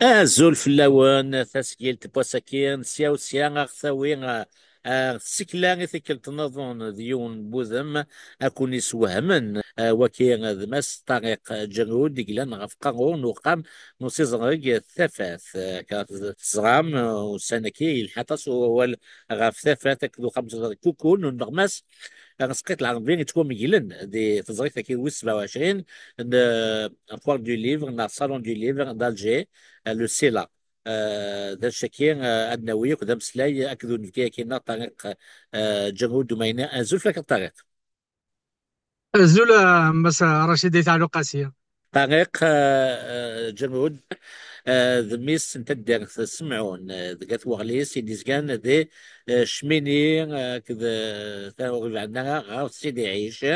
زول فلاوان تسجيل تبوسكين سياو سيانا غثاوي سكلان ثيكل تنظون ديون بوذم أكون يسوهمن وكي ذمس طريق جنود ديكلان غفقرون وقام نصيزغيق ثفاث كزرام وسانكي الحطس هو غاف ثفاث كذو خمسة كوكون ونغمس سقيت العربيين تكون مجلن دي تزريف كي ويس 27 بوار دو ليفر نا صالون دو ليفر دالجي لو سيلا ذا الشكير النووي قدام سلاي اكدو نفكي كينا طريق جنود دومينا ازول فلك الطريق زولا بس رشيدي تاع قاسية. طريق جنود ذميس انت دير تسمعون ذكات وغليس يديز كان ذي شميني كذا تاوغل عندنا غاو سيدي عيش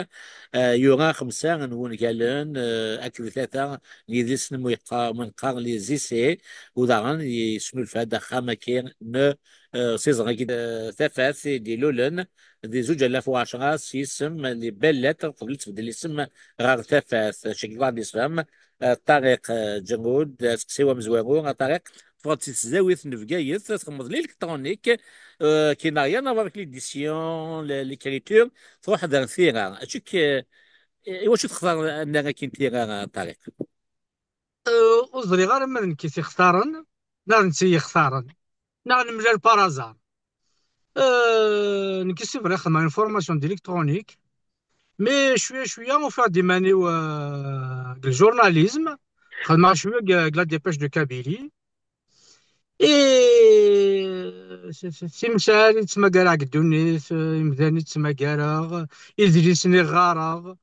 يورا خمسة نون قالن أكل ثلاثة يدي سنمو يقا من قار لي زيسي وداغن يسنو الفادة خامة كين ن سيزغا كده ثلاثة دي لولن دي زوج آلاف وعشرة سيسم اللي بلت قبل تبدل الاسم غار ثلاثة شكل بعض الإسلام طريق جنود سكسيوا مزوارو طريق فرانسيس زاوية نفقايث تخمض الكترونيك كي n'a rien à voir avec l'édition l'écriture تروح دار ثيرا اشك واش تختار انك كي ثيرا طريق وزري غير ما نكيسي اختارن لا نسي اختارن نعم مجال بارازار. نكيسي فري خدمة انفورماسيون ديليكترونيك، مي شوية شوية وفا دي مانيو الجورناليزم، خدمة شوية كلا ديباش دو كابيلي. سي مسالي تسمى كاع قدوني يمداني تسمى كاع يدريسني غارة.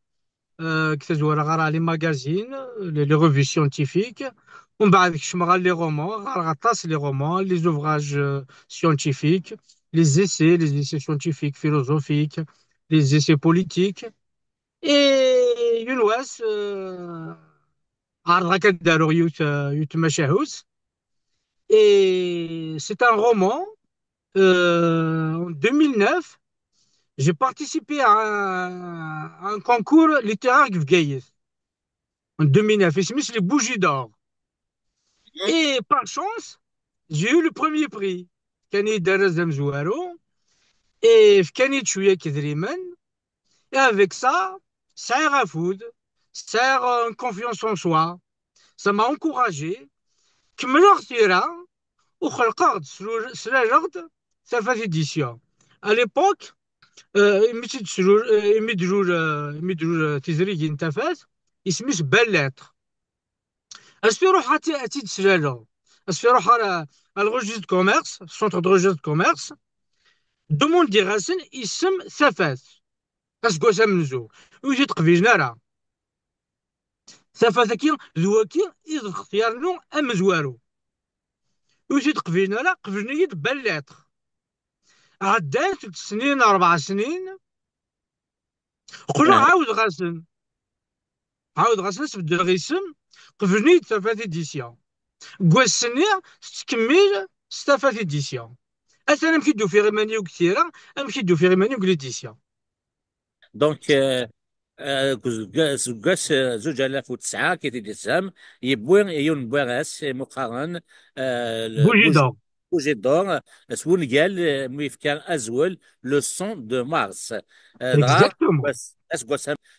كنت زوار غارة لي ماغازين لي ريفي سيونتيفيك، ومن بعد كشم غار لي رومون غار غطاس لي رومون لي زوفراج سيونتيفيك، لي زيسي سيونتيفيك فيلوزوفيك، لي زيسي بوليتيك. اي يونواس عرض هكا دارو يوت مشاهوس. Et c'est un roman. En 2009, j'ai participé à un concours littéraire في Gaïs. En 2009, il se les Bougies d'or. Et par chance, j'ai eu le premier prix. كان يدرس مزوارو et كان شوية كذريمن. Et avec ça, ça a food, ça a confiance en soi. Ça m'a encouragé. كمل اختيارا وخلقت سلاجغد ثلاث éditions. À l'époque, يمدرور تزريجي انتفات اسمش بلاتر. اسفيروح هاتي تسلالو، اسفيروح على الغوجيز دو كوميرس، سونتر دو غوجيز دو كوميرس، دوموند دي غاسن اسم ثفات اسكوسا منزو ويجي تقفيجنا راه ثفات كي ذوكي إذ اختيارنو امزوارو ويجي تقفيجنا راه قفجنا يد بلاتر. عدات 3 سنين 4 سنين قلنا عاود غاسن سبدل غيسم قفجني ثلاث إديسيون كواسني تكمل ثلاث إديسيون. اثنا مكيدو في غيمانيو كثيره، مكيدو في غيمانيو كليديسيون. دونك زوجاس زوج آلاف وتسعة كي تدسام يبوي يون بواغاس مقارن بوجي بوجي دور. بوجي دور سون قال ميفكان ازول لو سون دو مارس دغا اكزاكتومون. بس اسكو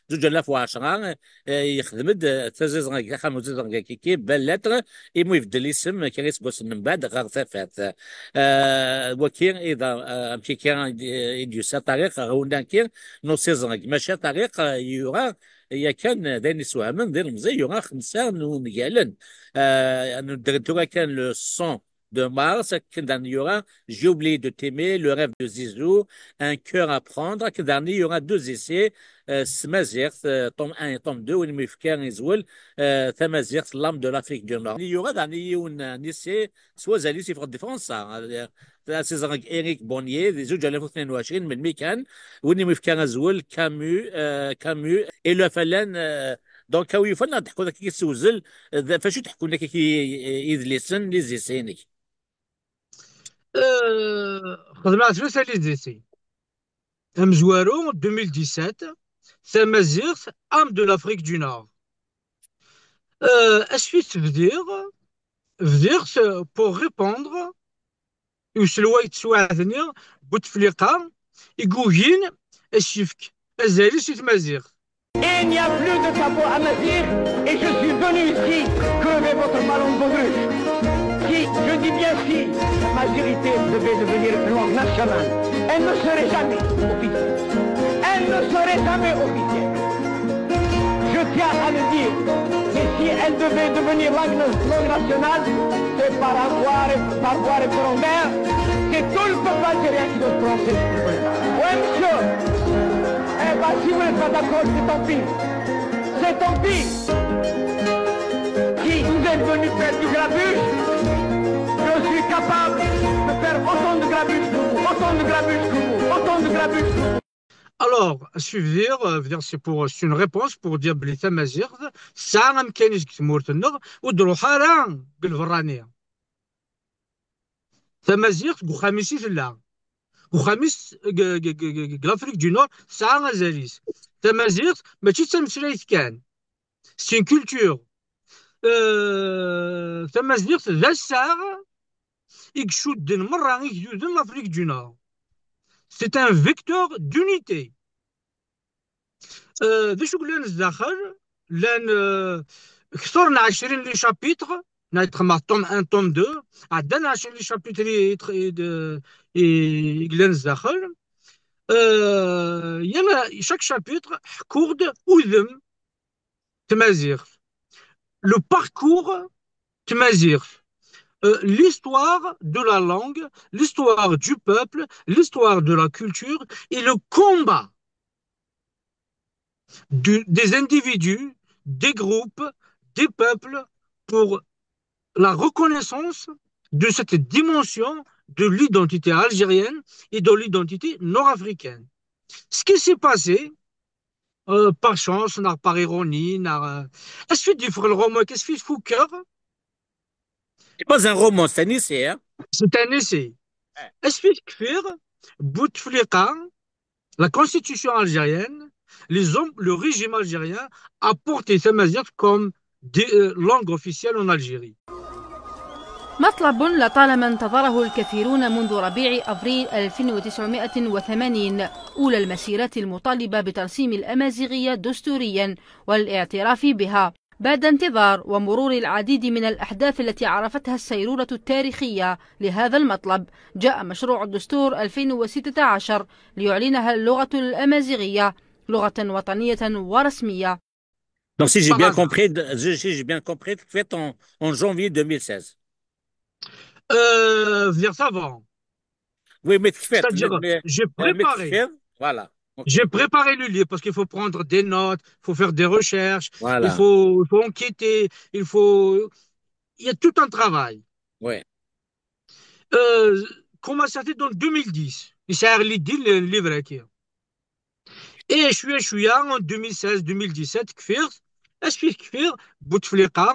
زوج آلاف وعشرة يخدم تزيز خمس كي بلاتر يمو يفدل اسم كريس بوس من بعد غير ثافات وكين اذا امشي كان يديوسا طريق هوندا كين نو سيزون ماشي طريق يورا هي كان داني سوامن دير مزي يورا خمسة نقالن ندرتورا كان لو سون de Mars, il y aura J'ai oublié de t'aimer, le rêve de Zizou, un cœur à prendre, il y aura deux essais, Smazirt, tome 1 et tome 2, où il me fait un Tamazirt, l'âme de l'Afrique du Nord. Il y aura un essai, soit Zali, c'est pour défense, ça. C'est Eric Bonnier, des autres, j'allais vous faire une machine, mais le mécan, où il me fait un Camus, Camus, et le Falen, دونك كاوي فنا تحكوا ذاك السوزل فاشو تحكوا لك كي يدلسن لي زيسيني خدمة فلوس لي زيسي امزوارو 2017 Tamazirt, âme de l'Afrique du Nord. Assuit se dire veut dire, pour répondre, يسلوا يتسواعدني بوتفليقة يقوجين الشفك الزالي سي تمازيغ. Il n'y a plus de capot à Mazir et je suis venu ici crever votre ballon de baudruche. Si, je dis bien si, la majorité devait devenir langue nationale, elle ne serait jamais officielle. Elle ne serait jamais officielle. Je tiens à le dire. Mais si elle devait devenir langue nationale, c'est par voie référendaire, c'est tout le peuple algérien qui doit se prononcer. Oui, monsieur. Eh bien, si vous n'êtes pas d'accord, c'est tant pis. C'est tant pis. Si vous êtes venu faire du grabuge, je suis capable de faire autant de grabuge que vous, autant de grabuge que vous, autant de grabuge que vous. Alors, c'est une réponse pour dire بلي تمازيغ ساعة ما كاينش تمورتنا ودروحها راه بالفرانية. تمازيغ وخامسي فلا وخامس لافريك دو نور ساعة غازاليس. تمازيغ ماشي تمسلايت كان، سي une culture. تمازيغ ذا الساعة يكشودن مرة يكشودن لافريك دو نور. C'est un vecteur d'unité. ذا شو قلنا الزاخر لان كثرنا 20 لي شابيتر نايتر مع توم 1 توم 2 عندنا 20 لي شابيتر يقلنا الزاخر. يانا شاك شابيتر حكورد وذم تمازيغ لو باركور تمازيغ l'histoire de la langue, l'histoire du peuple, l'histoire de la culture et le combat des individus, des groupes, des peuples pour la reconnaissance de cette dimension de l'identité algérienne et de l'identité nord-africaine. Ce qui s'est passé, par chance, par ironie, est-ce que du roman, qu'est-ce que Foucault, C'est pas un roman, c'est un essai, hein. c'est un essai. Est-ce que Bouteflika, la constitution algérienne, les hommes, le régime algérien a porté Tamazight comme langue officielle en Algérie. مطلب لطالما انتظره الكثيرون منذ ربيع أفريل 1980 أولى المسيرات المطالبة بترسيم الأمازيغية دستوريا والاعتراف بها. بعد انتظار ومرور العديد من الأحداث التي عرفتها السيرورة التاريخية لهذا المطلب، جاء مشروع الدستور 2016 ليعلنها اللغة الأمازيغية لغة وطنية ورسمية. Donc, si j'ai bien compris, fait en janvier 2016. Vers avant. Oui, mais tu fais, C'est-à-dire, j'ai mais tu préparé. fais, voilà. Ok. J'ai préparé le livre parce qu'il faut prendre des notes, il faut faire des recherches, Voilà. il faut enquêter, il y a tout un travail. Ouais. Commencé dans 2010. Il s'est dit le livre qui. Et je suis en 2016-2017, Kfir, Bouteflika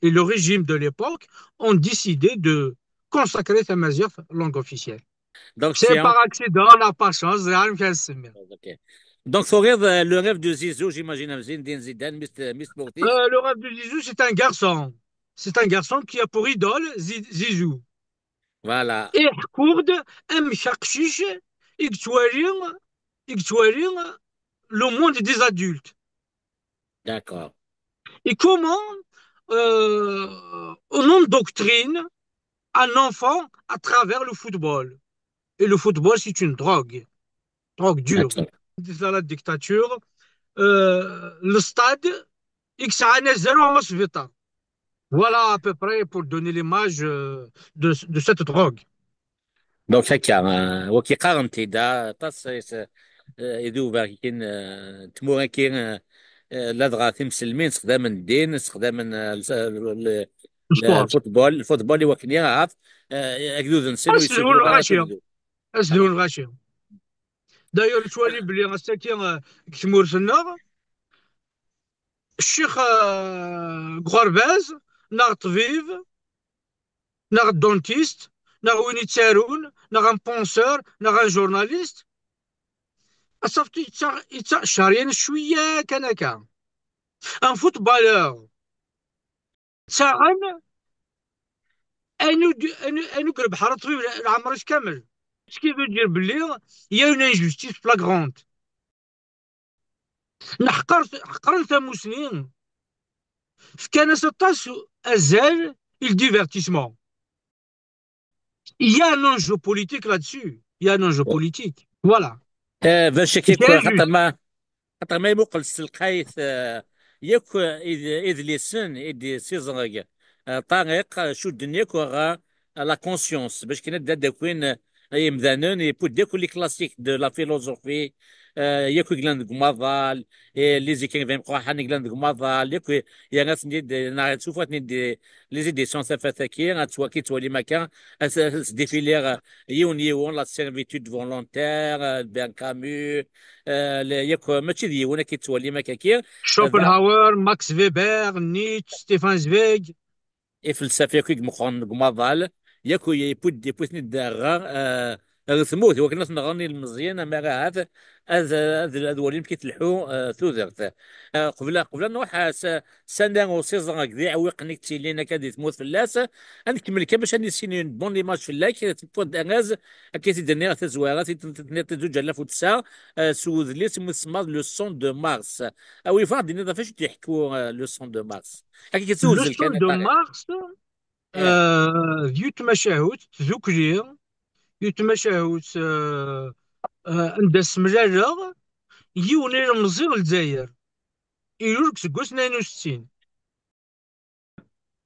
et le régime de l'époque ont décidé de consacrer Tamazight langue officielle. Donc, C'est c'est par accident, on n'a pas chance, ok. Donc, le rêve de Zizou, j'imagine, Zinedine Zidane, Miss Sportif. Le rêve de Zizou, c'est un garçon. C'est un garçon qui a pour idole Zizou. Voilà. Et Kourde aime chaque chiche, يقتوالي le monde des adultes. D'accord. Et comment on endoctrine un enfant à travers le football. Et le football, c'est une drogue dure. D'accord. Dans la dictature, le stade, XAN0 voilà à peu près pour donner l'image de cette drogue. Donc, هكا وكي قارنتي دا طاس يذوب كاين تمورا كاين لدغا مسلمين استخدام الدين استخدام Sport. الفوتبول اللي وكني عارف اكدود نسل أسلو ويسوقوا على الغاشية. تلفزيون. أسلو الغاشية. داير توالي بلي غساكي كتمور سنة الشيخ غرباز ناغ طبيب ناغ دونتيست ناغ وين يتسارون ناغ ان بونسور ناغ ان جورناليست صافي شاريين شوية كان هكا ان فوتبالور تاعن انو قرب حارة العمرش كامل. ce qui veut dire بلي il y a une injustice flagrante. حقر ثموسنين فكان 16 ازال الديفيرتيسمون. Il y a un enjeu politique là-dessus. Il y a un enjeu politique. Voilà. باش C'est كيكون خاطر injuste. ما يموقل السلقايت ياك إذ ليسن إذ سيزنغ طريق شو الدنيا كوغا لا كونسيونس باش كنا كوين يمذانون يبود ديكو لي كلاسيك دو لا فيلوزوفي ياكو يقلان كماضال لي زيكين فين قوحان يقلان كماضال ياكو يا ناس نديد نعرف سوفات ندي لي زيديسيون سافاتاكي غاتسوا كي تولي مكان ديفيليغ يون لا سيرفيتود فولونتير بيان كامو ياك ماشي ديونا كيتولي مكاكير ذا شوبنهاور، ماكس فيبر، نيتشه، ستيفان زويغ. فلسفه كيك مقارن قماضال ياكو يبود يبوثني الداغا ثموت وكنا نغني المزيان ما راه هذا الوليم كيتلحو ثوذرت قبل نروح سنة وسيزون كذي عويق تيلينا كادي تموت في اللاس نكمل كان باش نسيني بون ليماج في اللاك تبود انغاز كي تدني تزوارات تزوج 2009 سوذ لي سمى لو سون دو مارس او يفرض دينا فاش تحكوا لو سون دو مارس هكي لو كتسوزل سون كان دو طريق مارس يتمشاهوت ذكري يتمشاهوت عند السمجاجة يوني رمزي الجزائر يقولك سكوس 62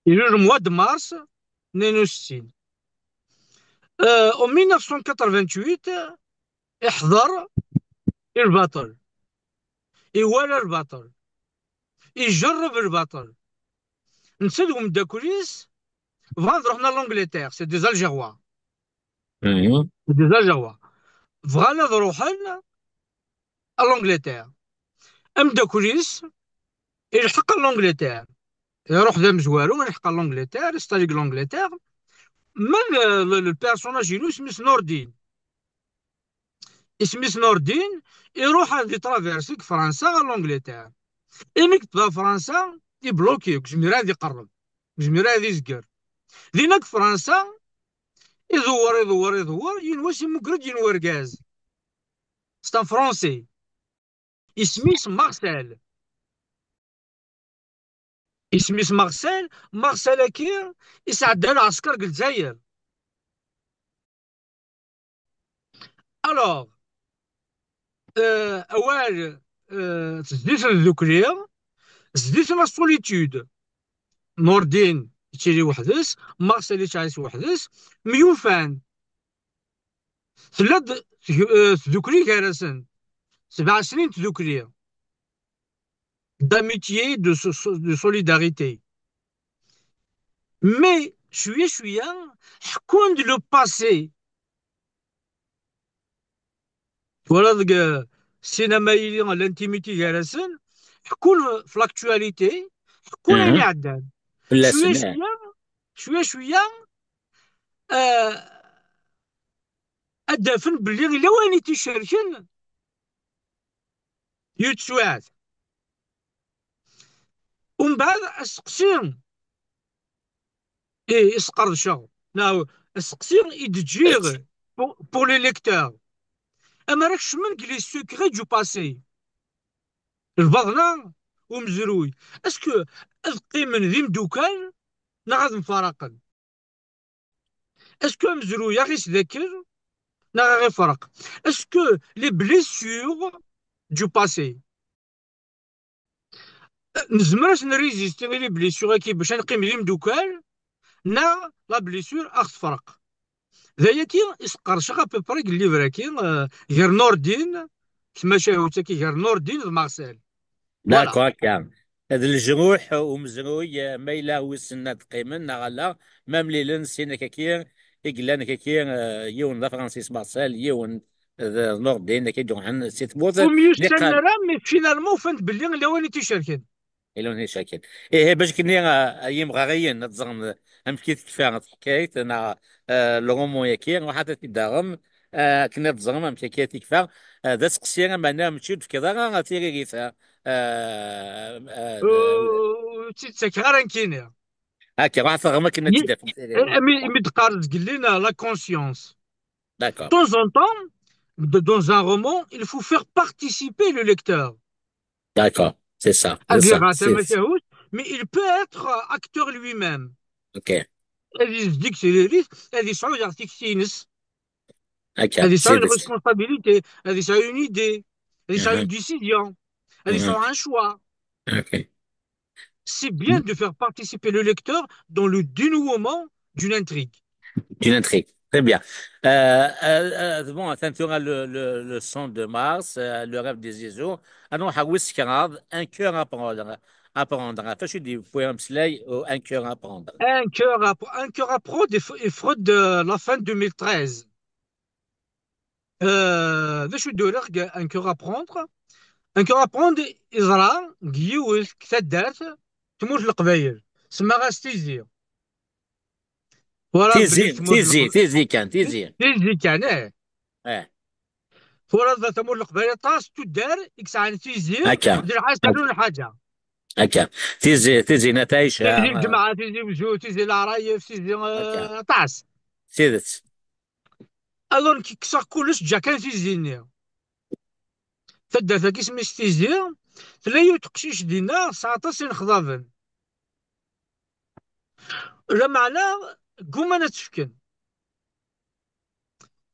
يقول موا دو مارس 62 و 1988 يحضر البطل يوالى البطل يجرب البطل نسدهم داكوليس بغا رحنا لونجلتير سي دي الجيروا دي الجيروا بغانا نروحن لونجلتير ام داكوليس يلحق لونجلتير يروح ذا مزوارو يلحق لونجلتير يستاليق لونجلتير من البيرسوناج يلو سميس نوردين سميس نوردين يروح هذه ترافيرسي فرنسا لونجلتير إنك تبغى فرنسا يبلوكيوك جميرة هذه يقرب جميرة هذه يزقر ذينك فرنسا يدور يدور يدور ينوسي مقرد ينور غاز ستا فرونسي اسميس مارسيل اسميس مارسيل مارسيل كي يسعد العسكر قل الجزائر الوغ اوال تزديت الذكرية زديت لا سوليتود نوردين يتشري وحدس مارسيل يتعيش وحدس ميوفان ثلاث تذكري كارسن 7 سنين تذكري d'amitié, de solidarité. Mais شوية حكون لو باسي ولا ذاك السينما يلي الانتيميتي كارسن حكون في لاكتواليتي حكون اللي عدان لا شوية سنة شوية شوية آه أدافن باللي إلا وين تيشاركن يتسوعد ومن بعد أسقسيهم إيه يسقرشا ناو أسقسيهم يدجيغ بور لي ليكتور أما راكش من لي سوكري دو باسي البضنة ومزروي اسكو اذ من ذي مدوكان نا غاد مفارقا اسكو مزروي غي ذاكر نا غير فرق اسكو لي بليسيور دو باسي نزمرش نريزيستي لي بليسيور كي باش نقيم ذي مدوكان نا لا بليسيور اخت فرق ذايتي يسقر شغا بيبري اللي براكين غير نوردين كما شاهوتا كي غير نوردين مارسيل فوالا. داكو هكا هذا الجروح ومزروي ما إلا هو السنة تقيمنا غلا مام ليلن سينا كاكير إقلان كاكير يون ذا فرانسيس مارسيل يون ذا نوردين كي جوحن سيت موث وميوسان نقال راه مي فينالمون فهمت باللي لا وين تيشاركن إلون هي شاكين إيه باش كني أيام غاغيين نتزغن أم كيف كفاية حكاية أنا لغمو يكين وحتى تداغم كنا تزغم أم كيف كفاية ذا سقسينا ما نام تشوف كذا غاتيري غيثا تيتساك غير كينيا هكا واحد فغما كنا ي- تدافع مثلا. مي تقارن تقول لنا لا كونسيونس. داكور. De temps en temps, dans un roman, il faut faire participer le lecteur. داكور سي سا سي هذه سا غاتا سي. ما فيهوش. Mais il peut être acteur lui-même. اوكي. هذه ديك سي ريسك، هذه يسعود يعطيك سينس، هكا هذه يسعود une سيدت. responsabilité، هذه يسعود une idée، هذه يسعود اها. une décision، هذه اها. يسعود un choix. اوكي. C'est bien de faire participer le lecteur dans le dénouement d'une intrigue. Une intrigue. Très bien. Bon, tu as le son de Mars, le rêve des oiseaux. Alors, Hawis Karad, un cœur à prendre. À prendre. Enfin, je dis, vous pouvez me slay, un cœur à prendre. Un cœur à prod et fraude de la fin 2013. باش يدير لك ان كور ابروندر. ان كور ابروندر يزرع كيوث كتدارت تموت القبايل سماها ستيزي. فوالا بلي تيزي تموت تيزي تيزي كان تيزي. ستيزي كان اه. فوالا تموت القبايل طاس تدار يكسع تيزي هكا. ودير حاجه تعلون الحاجه. هكا. تيزي تيزي نتايش. تيزي الجمعه، تيزي وزو، تيزي العرايف، تيزي هكا. طاس. سيدت. الون كي كسر كلش جا كان تيزيني تدار كي سمي ستيزي تلايو تقشيش دينا ساعطاس نخضافن لا معناه قوم انا تفكن.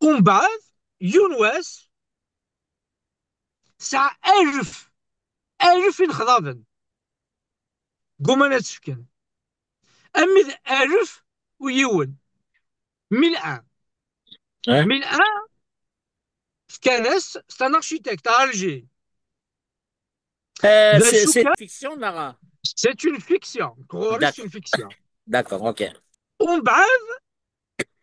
ومن بعد يونواس ساعة ألف نخضابن قوم أنا تفكن. أمي ألف ويون ملء اه. ملء كانس سان ارشيتكت الجي. ذا سي شوكا فيكسيون لا. سيت اون فيكسيون كغوري سي داكور. اون فيكسيون. داكور اوكي. ومن بعد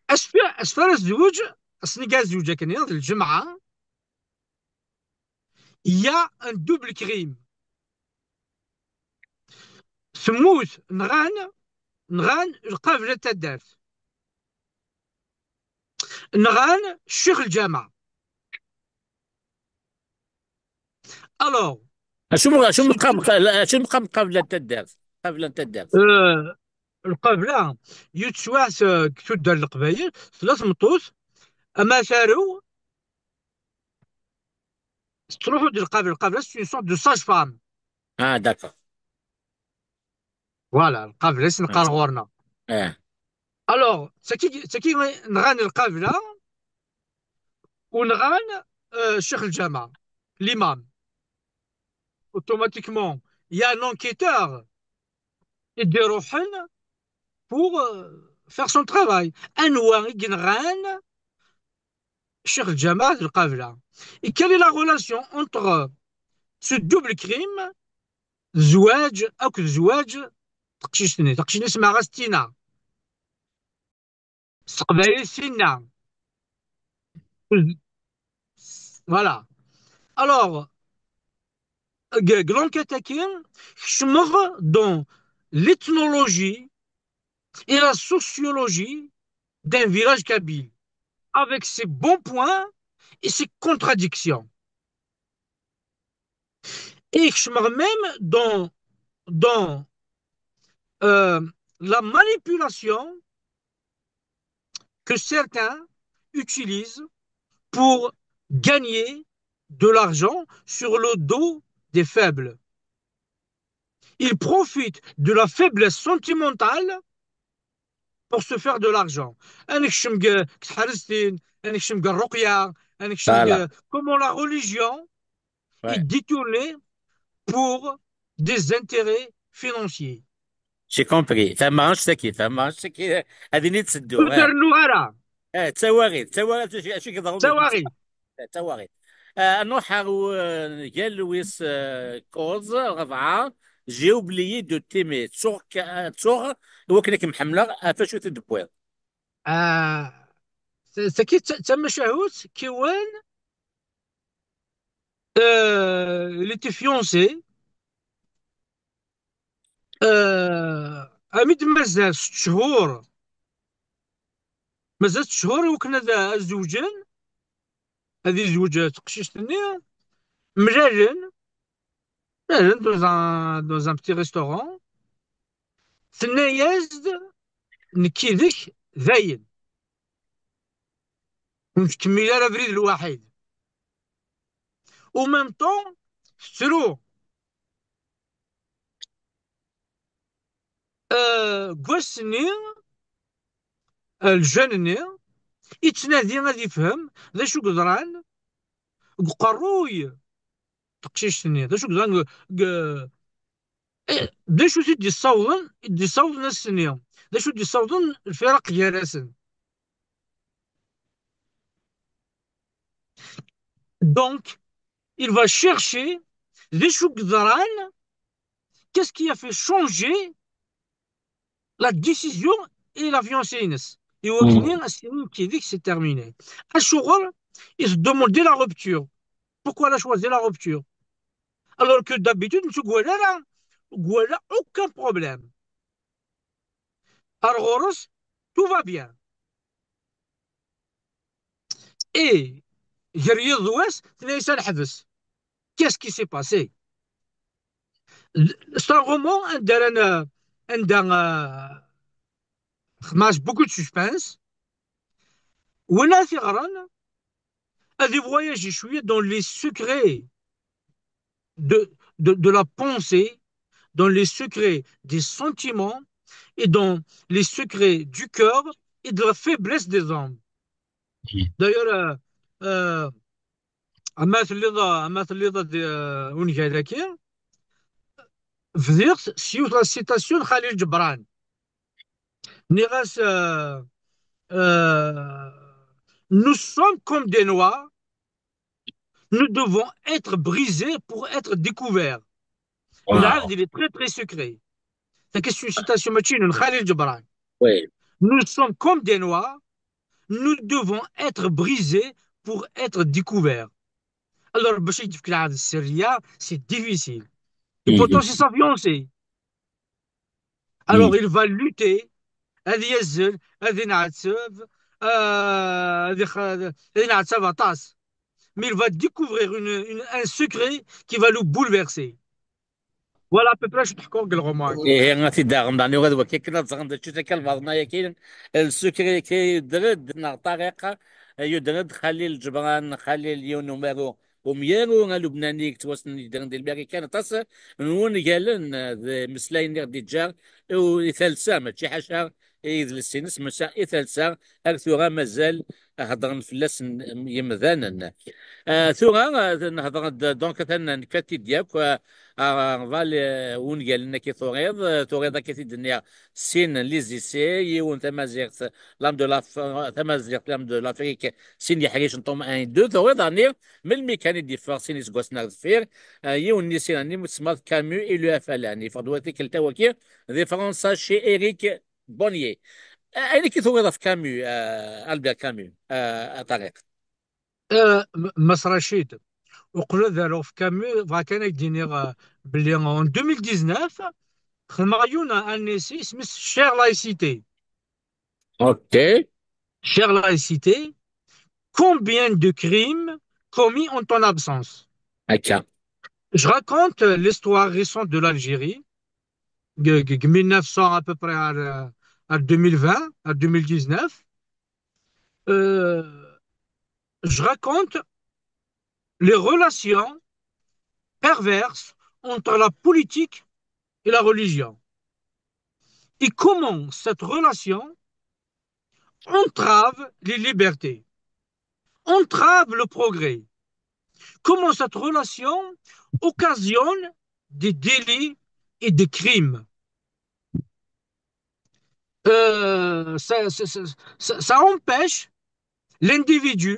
اسفل الزوج اصني كاع الزوجة كان ياض الجمعة يا ان دوبل كريم. ثموت نغان القافلة تدارت نغان الشيخ الجامع. الوغ شو مقام شو مقام قبل التدرس قبل التدرس. القبلة يتسواس كتود القبايل ثلاث مطوس اما سارو تروحوا ديال القبلة سي سون دو ساج فام. اه داكور. فوالا القبلة سنقال غورنا. اه. الوغ تاكي نغان القبلة ونغان الشيخ الجامع l'imam. Automatiquement il y a un enquêteur يدي روحن pour faire son travail. انوا ينغان الشيخ الجامع القبلة. Et quelle est la relation entre ce double crime زواج أكل زواج تقشيشني اسمها غاستينا استقبالي سينا. فوالا الوغ l'enquête كشمغ dans l'ethnologie et la sociologie d'un village kabyle avec ses bons points et ses contradictions. Et كشمغ même dans la manipulation que certains utilisent pour gagner de l'argent sur le dos des faibles. Ils profitent de la faiblesse sentimentale pour se faire de l'argent. فوالا. Comment la religion est Ouais. détournée pour des intérêts financiers. J'ai compris. فما غاش ساكي فما غاش ساكي. هذه نيت تسدو اه. ودرنوها اه تساواغي شي كيضرب لك. سواغي. تساواغي. نروح قال لويس كوز رضعه جي اوبليي دو تيمي تسوغ تسوغ هو كناك محمله فاشو تدبويض. سكيت تم شهوت كيوان il était fiancé عميد مازال 6 شهور مازال 6 شهور وكنا الزوجين هذه زوج تقشيشتني مجاجن dans un petit restaurant ثناياز نكي ذك ذاين ونكمل على بريد الوحيد وميم طون ترو كواسني الجانني يتنادي غادي يفهم ذا شو قدران قروي تقشيشتني ذا شو قدران ذا شو تدي الصوضن يدي الصوضن السنية ذا شو تدي الصوضن الفرق يارسن دونك il va chercher ذا شو قدران qu'est-ce qui a fait changer la décision et la fiancée يوكني السنين كي c'est terminé الشغل il se demandait la rupture pourquoi elle a choisi la rupture alors que d'habitude tu voilà aucun problème Argoros tout va bien et جريض واس ليس الحبس qu'est-ce qui s'est passé c'est un roman عندنا خماس beaucoup de suspense ولا ثغران هذه voyager شوية dans les secrets de la pensée dans les secrets des sentiments et dans les secrets du cœur et de la faiblesse des hommes. D'ailleurs, أمات اللي ضد ونجا ذاكي فديت سيوت لا سيتاسيون خليل جبران نيغاس nous sommes comme des noix, nous devons être brisés pour être découverts. واو. Il est très très secret. C'est une citation de Khalil Gibran. وي. Nous sommes comme des noix, nous devons être brisés pour être découverts. Alors, باش يدفك العادة السرية, c'est difficile. Et pourtant, c'est sa fiancée. Alors, il va lutter. هذه يزل هذه نعتسف هذه نعتسف عطاس. Mais il va découvrir un secret qui va le bouleverser. Voilà à peu près je te raconte le roman. إيه غاتي داغم داني غدوة كي كنا تزغم شو تكال بعضنا يا كاين السكري كي درد نا طريقة يدرد خليل جبران خليل يونو مارو وميارو لبناني كتوسن يدرن دي الباقي كان تص نون قالن مسلاين دي جار وثالثة ماشي حاشا إذ السينس مسا ثالثة أكثر مازال هضرن فلاس يمذانا ثورة نهضر دونك مثلا نكاتي ديالك فالي ون قال لنا كي ثوريض كي الدنيا سين ليزي سي يون تمازيغت لام دو لا تمازيغت لام دو لافريك سين يحريش نطوم ان دو ثوريض اني من الميكانيك دي فار سين يسقوسنا فير يون نيسين اني متسمى كامو الو افالاني فضواتي كلتا وكي ذي فرنسا شي إيريك بونيي أين كي ثوريض في كامو ألبير كامو طريق مس رشيد وقبل ذلك في كامو كان يديني بلي en 2019 خدم عيونا ان essai اسمه Chère laïcité. اوكي Chère laïcité, combien de crimes commis en ton absence? هكا Je raconte l'histoire récente de l'Algérie, de 1900 à peu près à 2020, à 2019. Je raconte les relations perverses entre la politique et la religion. Et comment cette relation entrave les libertés, entrave le progrès. Comment cette relation occasionne des délits et des crimes. Ça empêche l'individu,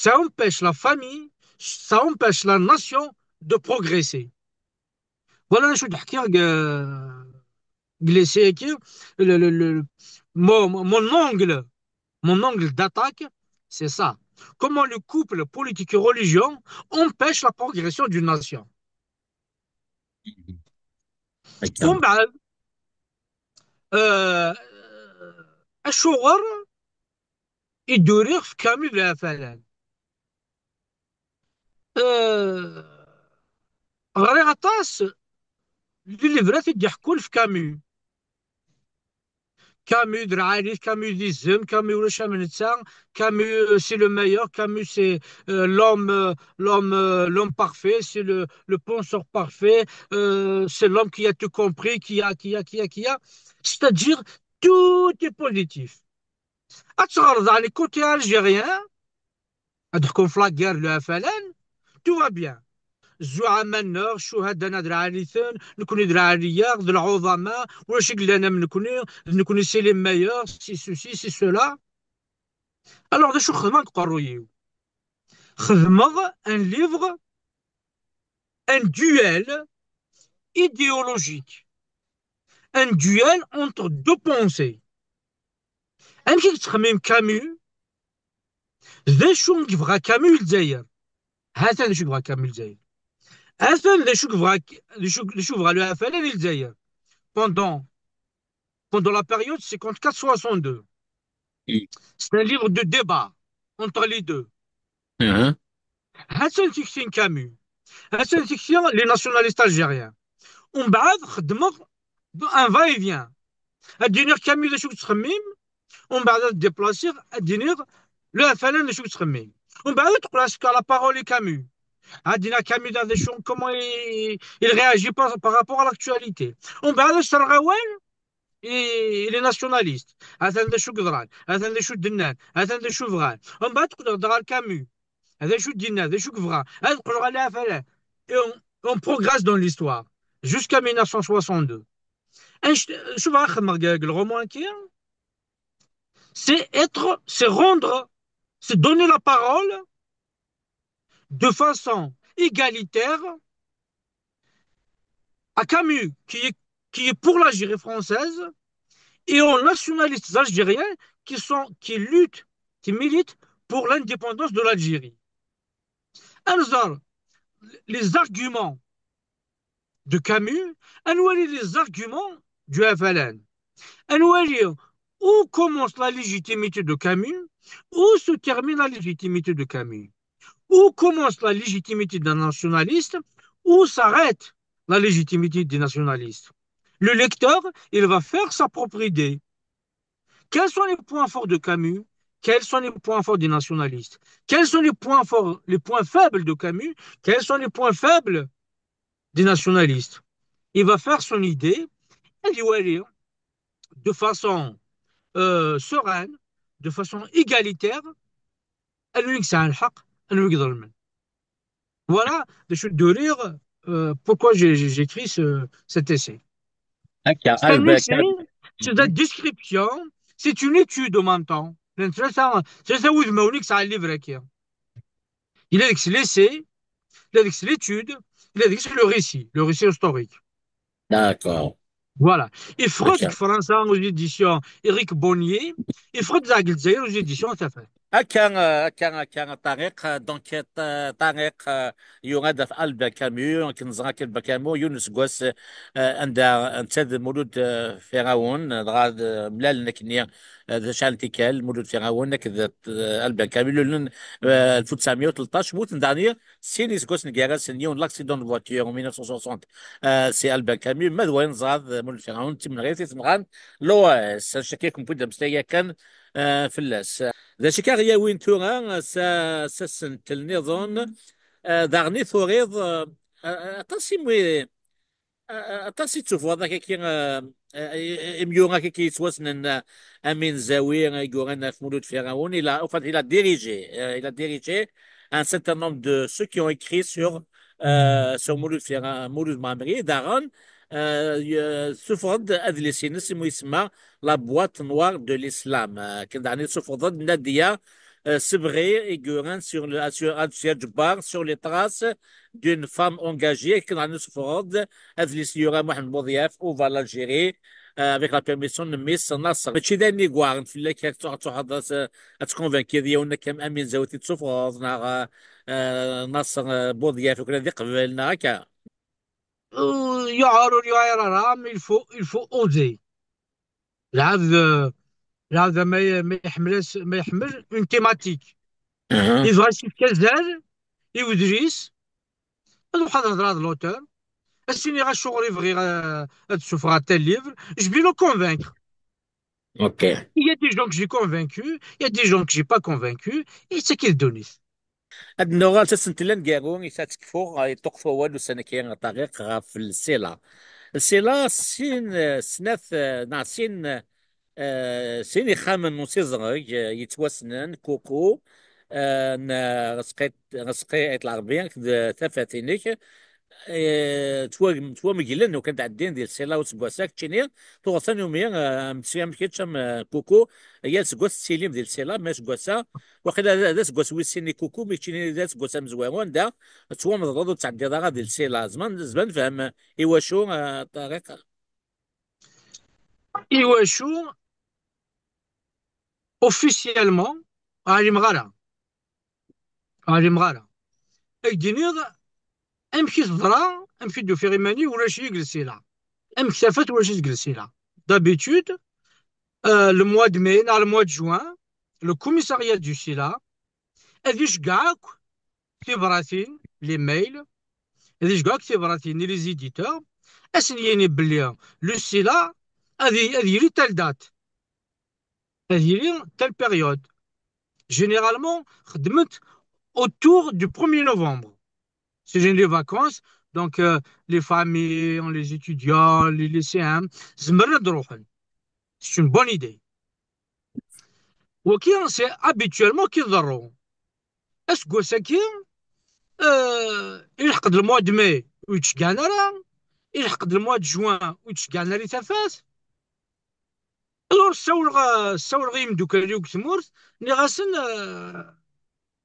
ça empêche la famille, ça empêche la nation de progresser. Voilà je نحكي glissé mon angle d'attaque, c'est ça. Comment le couple politique et religion empêche la progression d'une nation. هكا ومن بعد الشغل يدوري في كامل الافلام غير غطاس اللي برات يحكوا في كامل Camus de Ralif, Camus d'Ism, Camus le Chamanitsa, Camus c'est le meilleur, Camus c'est l'homme parfait, c'est le penseur parfait, c'est l'homme qui a tout compris, qui a. C'est-à-dire, tout est positif. Dans les côtés algériens, dans la guerre de la FLN, tout va bien. الزعماء النار الشهداء نادر عاليثن نكوني درارية ذو العظماء واش قلنا نكوني سي لي ميور سي سوسي سي سولا. الوغ شو خدمة نقرويو خدمة ان ليفغ ان duel idéologique, un duel entre deux pensées. أنا كي تخمم كامو ذا شو يبغى كامو الجزائر هذا شو يبغى كامو الجزائر هذا شو يبغى لو FLN الجزائر pendant la période 54-62. C'est un livre de débat entre les deux. Hassan Fiction Camus, Hassan Fiction les nationalistes algériens. On بعد خدموا un va-et-vient. الدينير كامي ذا شو تخمم ومن بعد ديبلاسيغ الدينير لو FLN ذا شو تخمم ومن بعد تقول اسكو لا بارول كامي عندنا كامي ذا شو comment il réagit par rapport à l'actualité ومن بعد الشرغوان لي ناسيوناليست هذا شو قدران هذا شو دنان هذا شو فغان ومن بعد تقدر تغار كامي هذا شو دينا هذا شو فغان هذا تقدر عليها فلا on progresse dans l'histoire jusqu'à 1962. شوف اخر le roman qui c'est rendre c'est donner la parole de façon égalitaire à Camus qui est pour l'Algérie française et aux nationalistes algériens qui luttent, qui militent pour l'indépendance de l'Algérie. Alors, les arguments de Camus, les arguments du FLN, où commence la légitimité de Camus, où se termine la légitimité de Camus, où commence la légitimité d'un nationaliste, où s'arrête la légitimité des nationalistes. Le lecteur, il va faire sa propre idée. Quels sont les points forts de Camus? Quels sont les points forts des nationalistes? Quels sont les points forts, les points faibles de Camus? Quels sont les points faibles des nationalistes? Il va faire son idée et il va lire de façon sereine, de façon égalitaire. Voilà, je suis de rire pourquoi j'écris cet essai. C'est un essai, c'est une description, c'est une étude en même temps. C'est ça où il m'a dit que ça allait vrai. Il a dit que c'est l'essai, il a dit que c'est l'étude, il a dit que c'est le récit historique. D'accord. Voilà. Et Freud, français aux éditions Éric Bonnier, et Freud Zaglzaïr aux éditions Tafel. كان طريق دونك طريق يغادر في ألبا كاميو كنزغا كالبا كامو يونس كواس عند انتاد مولود فرعون غاد ملال نكني شحال تيكال مولود فرعون نكذا ألبا كاميو 1913 موت دانيير سينيس كواس نكيرا سنيون لاكسيدون دو فواتور 1960 سي ألبا كاميو ماذا زاد مولود فرعون تم غير تيتمغان لو شكيكم بودا مستيا كان فلاس ذا شكاغيا وين تورا ساسنت النظام داغني ثوريض تصيموي تصيت هذاك كي اميوغا كي يتوسن امين زاوي يقولنا في مولود فرعون الى ديريجي un certain nombre de ceux qui ont écrit sur مولود مامري داغن سفرد أدلسين اسمه يسمى لا بوات نوار دو الإسلام كان دعني سفرد نادية سبغي إيغوران sur جبار sur les traces d'une femme engagée كان دعني سفرد أدلس يورا محمد بوضياف أوفا l'Algérie avec la permission de Miss Nasser ماشي داني كوارن في اللي كاك تحضر تكونفانكي ديالنا كم أمين زاوتي تسفرد ناغ نصر بوضياف وكذا ذي قبلنا هكا il faut oser. هذا ما يحمل une thématique. Il va essayer كازال يودريس نروح نهضر هذا لوتور السيني غا شغل يبغي تشوف غا تال ليفر je vais le convaincre اوكي. Il y a des gens que j'ai convaincus, il y a des gens que j'ai pas convaincus, et c'est qu'ils donnent. هاد النوغال تسنتلان كارون يتاتكفو يتوقفو والو سنكين طريق في السيلة. السيلة سين سناث ناسين سين يخامن نوسيزغ يتوسنن كوكو رسقيت العربية ثلاثة توا مجلن وكانت عدين ديال السيلا وسكواساك تشيني توغسان يوميا متسيام كيتشام كوكو هي سكواس السيليم ديال السيلا ما سكواسا واخد هذا سكواس ويسيني كوكو مي تشيني ذا سكواسا مزوامون دا توا مضغوط تعدي داغا ديال السيلا زمان فهم ايوا طريقه. Iwashu, officiellement, على مغارة أكدينيغ أمشي تضرا أمشي دو فيغيماني ولا شي يجلسي لا أمشي سافت ولا شي تجلسي لا d'habitude le mois de mai dans le mois de juin le commissariat du SILA هذي كاع كتبراتين لي ميل هذي كاع كتبراتين لي زيديتور اسنيني بلي لو SILA هذه لي تال دات هذه لي تال بيريود généralement خدمت autour du 1er novembre. C'est les vacances, donc les familles, les étudiants, les lycéens, c'est une bonne idée. وكي سي habituellement كيضروا اسكو ساكي يلحق الموا دو مي ويتشكانا راه يلحق الموا دو جوان ويتشكانا ري تفاس الور السولغ يمدوكالي وكتمورت ني غاسن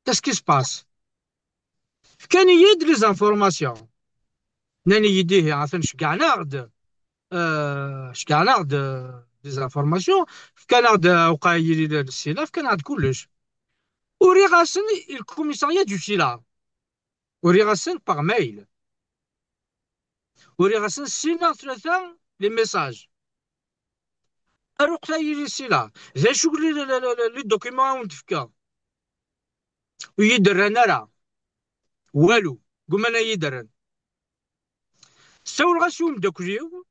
كاس كي سباس كان يد لي زانفورماسيون ناني يديه عثن شكانا شكانا غد دي زانفورماسيون كان غد وقايلي السلاف كان غد كلش وري غاسن الكوميساريا دو سيلا وري غاسن باغ ميل وري غاسن سينا ثلاثة لي ميساج اروق تايلي السيلا زي شو لي دوكيمون ونتفكا ويدرن راه والو قوم انا يدرن سول غاسيوم داكليو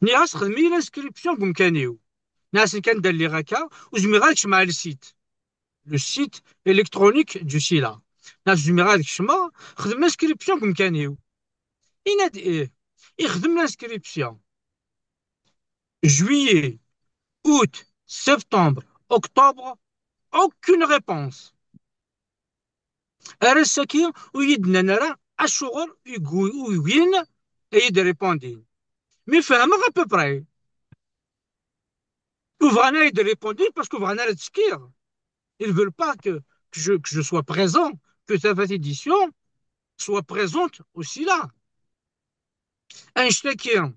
ني غاس خدمي لانسكريبسيون بامكانيو ناس كان دار لي غاكا وزمي غاديك مع السيت لو سيت الكترونيك دو سيلا ناس زمي غاديك شما خدم لانسكريبسيون بامكانيو يناد ايه يخدم لانسكريبسيون juillet, août, septembre, octobre, aucune réponse. أرسكي ويدنا نرى الشغل وين يد ريبوندي مي فاهمة à peu près وفغانا يد ريبوندي باسكو فغانا تسكير ils veulent pas que je sois présent que cette édition soit présente aussi là أنشتكي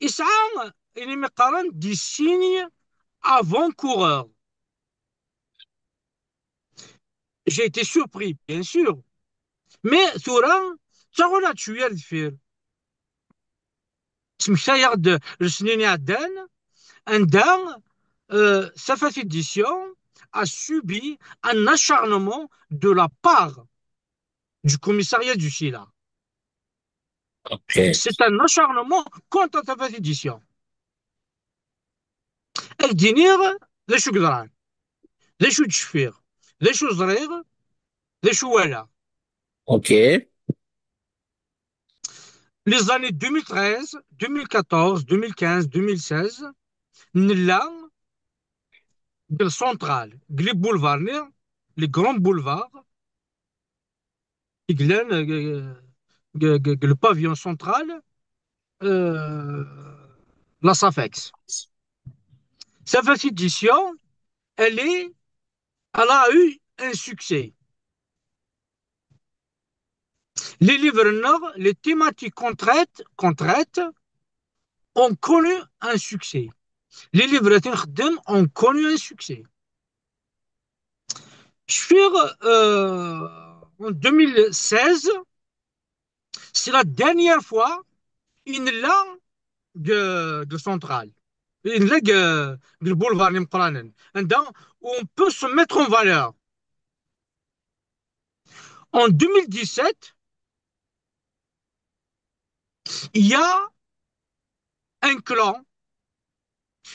إسعام اللي مقارن دي signes avant-coureurs. J'ai été surpris, bien sûr. Mais ثورة تغلط شوية الدفير. تمشايغ السنين عدان عندها cette édition a subi un acharnement de la part du commissariat du SILA. اوكي. C'est un acharnement contre cette édition. الدينيغ ذا شو قدران ذا شو تشفير ذا شو زريغ ذا شو ولا. اوكي. Les années 2013, 2014, 2015, 2016, نلا le central, les boulevards, les grands boulevards, le pavillon central, la SAFEX. Cette édition, elle a eu un succès. Les livres nord, les thématiques contraites ont connu un succès. Les livres ont connu un succès. En 2016, c'est la dernière fois une langue de centrale. Une langue de boulevard où on peut se mettre en valeur. En 2017, il y a ان كلون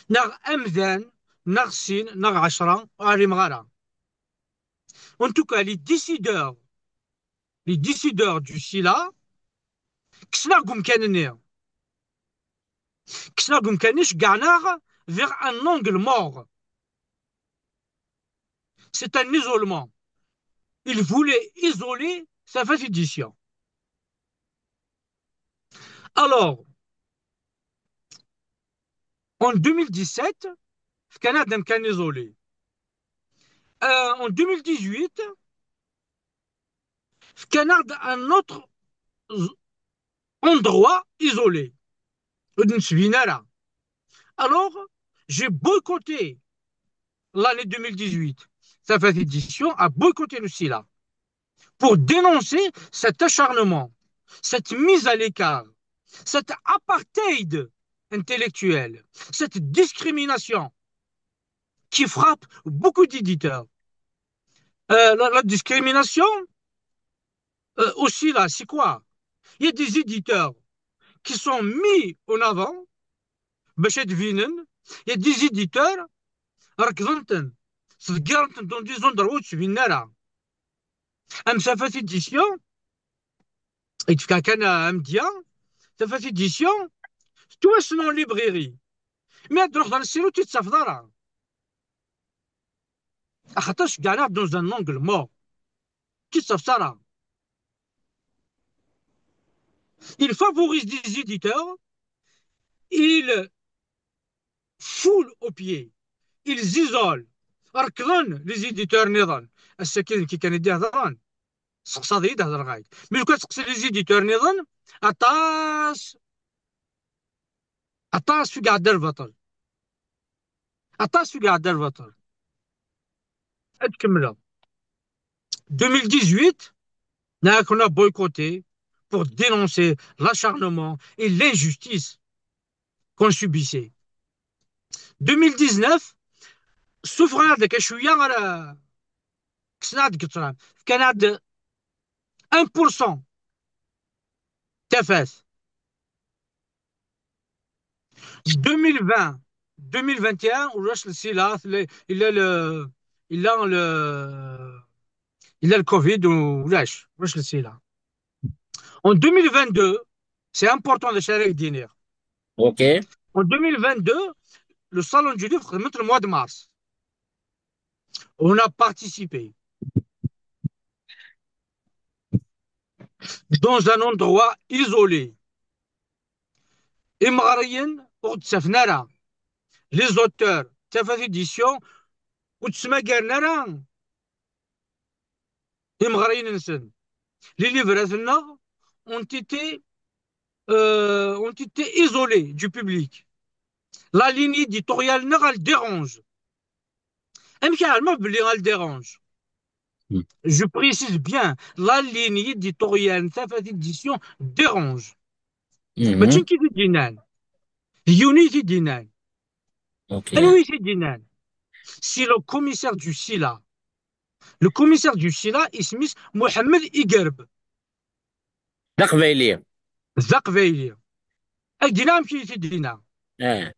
ناغ امذان ناغ سين ناغ عشرة غادي مغارة. En tout cas, les décideurs du SILA, كسنا كانش كاع vers un angle mort. C'est un isolement. Il voulait isoler sa édition. Alors, en 2017, le Canada est isolé. En 2018, le Canada a un autre endroit isolé. Alors, j'ai boycotté l'année 2018. Sa édition a boycotté le SILA pour dénoncer cet acharnement, cette mise à l'écart, cet apartheid intellectuel, cette discrimination qui frappe beaucoup d'éditeurs. La discrimination, aussi là, c'est quoi? Il y a des éditeurs qui sont mis en avant, il y a des éditeurs, dans des endroits où tu viens là. Ça fait édition, et tu as dit, ça fait édition, tu es dans la librairie. Mais tu dans le silo, tu te sais pas. خاطرش كاع dans un angle mort. Tu te sais pas. Il favorise des éditeurs, il foule au pied, ils isolent. ركضن les éditeurs نظن السكين كي كان يديه هضران سقصاد يدهضر غايد مي لو كان تسقسي les éditeurs نظن عطاس في قاعد البطل عطاس في قاعد البطل تكملوا 2018 on a boycotté pour dénoncer l'acharnement et l'injustice qu'on subissait. 2019 souffrant de كشويه على كسناد قطران كان عند 1% تفاس 2020 2021 ولاش السلاح الا الكوفيد ولاش السلاح. En 2022 c'est important de شارك دينير. Ok. En 2022 le salon du livre le mois de mars on a participé dans un endroit isolé. إمغاريين وتسافنا راه لي زوتور تافات إديسيون وتسمى كارنا راه إمغاريين نسن لي ليفراتنا ont été isolés du public. La ligne éditoriale elle dérange. Elle dérange. Je précise bien, la ligne éditoriale تافات إديسيون dérange. ماشي كي دينان Unity Dinan. Ok. Unity Dinan. Si le commissaire du SILA, il s'appelle Mohamed Igerb. دقبيلية. Zakveili. Et Dinan, qui est Dinan. اه.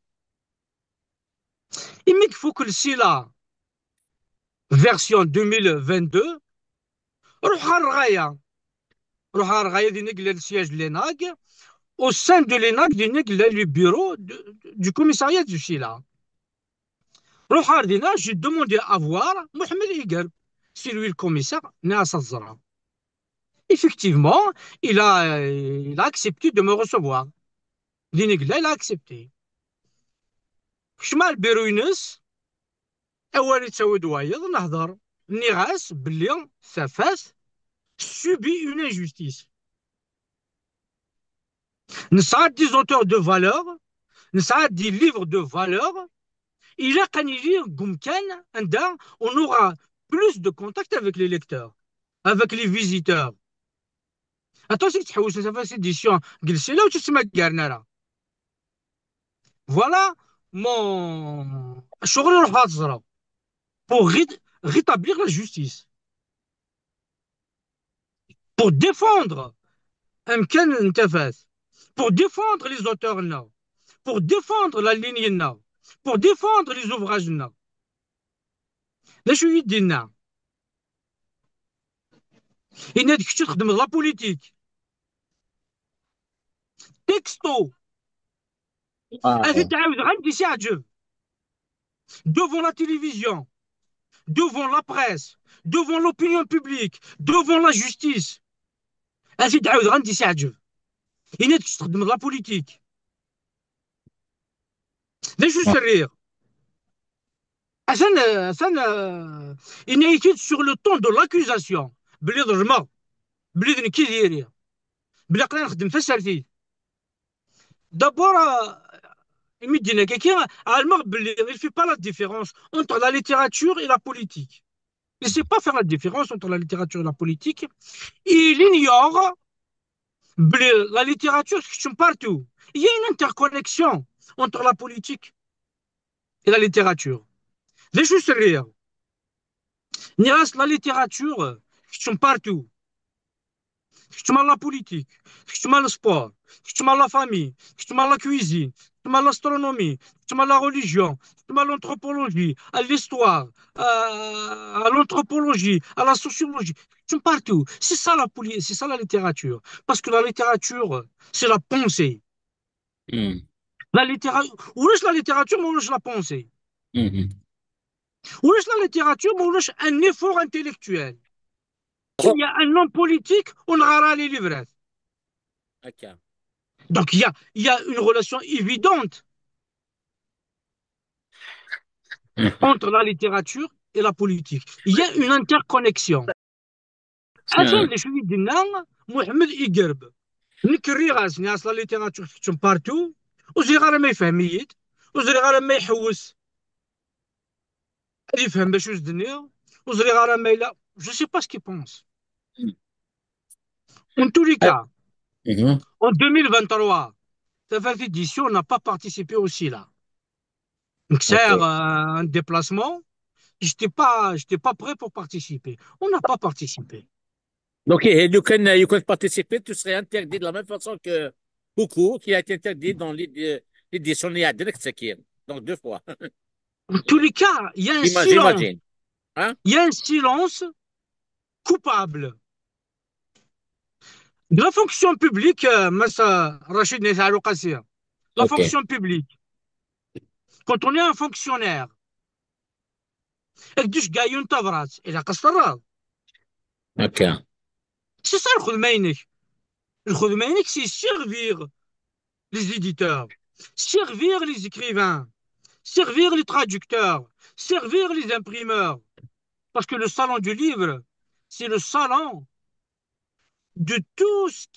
Il faut que le SILA, version 2022, روح الغاية دي نقل السياج ليناغ au sein de l'ENAC دي نقل le bureau du commissariat du SILA. روح هاردينا j'ai demandé à voir Mohamed Igerb. C'est lui le commissaire, Néas Zara. Effectivement, il a accepté de me recevoir. L'inégla, il a accepté. شمال بيروينس أول يتسوي وايض نهضر نغاس بلي ثفاث subit une injustice. نسعد des auteurs de valeur, نسعد des livres de valeur. Il a canalisé Gumkan, on aura plus de contact avec les lecteurs, avec les visiteurs. Attention, tu as fait édition, c'est là où tu te mets. Voilà mon pour rétablir la justice, pour défendre un pour défendre les auteurs là, pour défendre la ligne, pour défendre les ouvrages. لا شو يدينا إن هذيك الشيء تخدم لا بوليتيك تكستو هذه تعاود غندي سي عجب devant la télévision devant la presse devant l'opinion publique devant la justice هذه تعاود غندي سي عجب إن هذيك الشيء تخدم لا بوليتيك لا شو السرير une étude sur le ton de l'accusation بلي ضرمه بلي ذنكي ديري بلي قلنا نخدم في السرتيت d'abord il ne fait pas la différence entre la littérature et la politique. Il ne sait pas faire la différence entre la littérature et la politique. Il ignore la littérature partout. Il y a une interconnexion entre la politique et la littérature. Les choses sérieuses. Il reste la littérature partout. La politique, le sport, la famille, la cuisine, l'astronomie, la religion, l'anthropologie, l'histoire, l'anthropologie, la sociologie, partout. C'est ça c'est ça la littérature. Parce que la littérature, c'est la pensée. La littérature, ou la littérature, ou la pensée. Ou la littérature, ou un effort intellectuel. Il y a un homme politique, on aura les livres. Okay. Donc il y a une relation évidente entre la littérature et la politique. Il y a une interconnexion. عشان اللي شو يدينا محمد يقرب نكري راسني اصلا ليتيراتور تكتب بارتو وزي غير ما يفهم وزي غير ما يحوس يفهم باش واش الدنيا وزي غير ما لا جو سي با سكي بونس. En tous les cas, en 2023, cette édition n'a pas participé au SILA. Donc, c'est un déplacement. Je n'étais pas prêt pour participer. On n'a pas participé. Donc, you can participate, tu serais interdit de la même façon que beaucoup qui a été interdit dans l'édition Niadrek Sakir. Donc, 2 fois. En tous les cas, il y a un silence. Hein? Il y a un silence coupable. De la fonction publique, Rachid la fonction publique, quand on est un fonctionnaire, c'est ça le khudmainik. Le khudmainik, c'est servir les éditeurs, servir les écrivains, servir les traducteurs, servir les imprimeurs. Parce que le salon du livre, c'est le salon de tout ce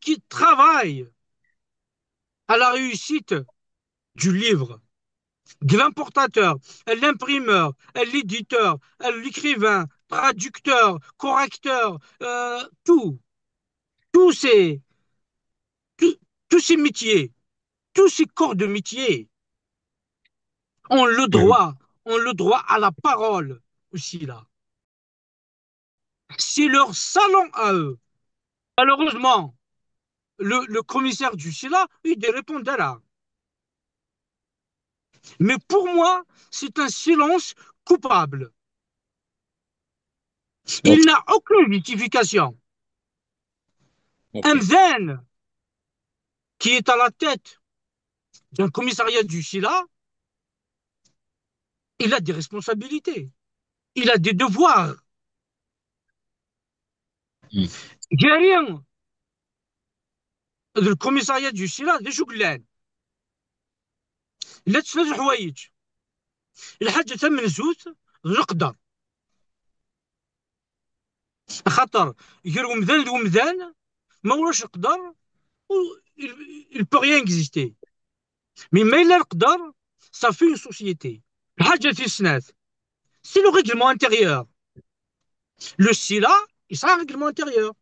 qui travaille à la réussite du livre. De l'importateur, l'imprimeur, l'éditeur, l'écrivain, traducteur, correcteur, tous ces métiers, tous ces corps de métier ont le droit à la parole aussi là. C'est leur salon à eux. Malheureusement, le commissaire du SILA, il répondait là. Mais pour moi, c'est un silence coupable. Il n'a aucune justification. Un zen qui est à la tête d'un commissariat du SILA, il a des responsabilités. Il a des devoirs. Guérien, le commissariat du SILA, des شغلان. لا تفرج حوايج. الحاجة تم زوت نقدر. خاطر يقولوا مذان ومذان ما ولاش نقدر il peut rien exister. Mais إلا نقدر ça fait une société. الحاجة في السنات. C'est le règlement intérieur. Le SILA, il sera un règlement intérieur.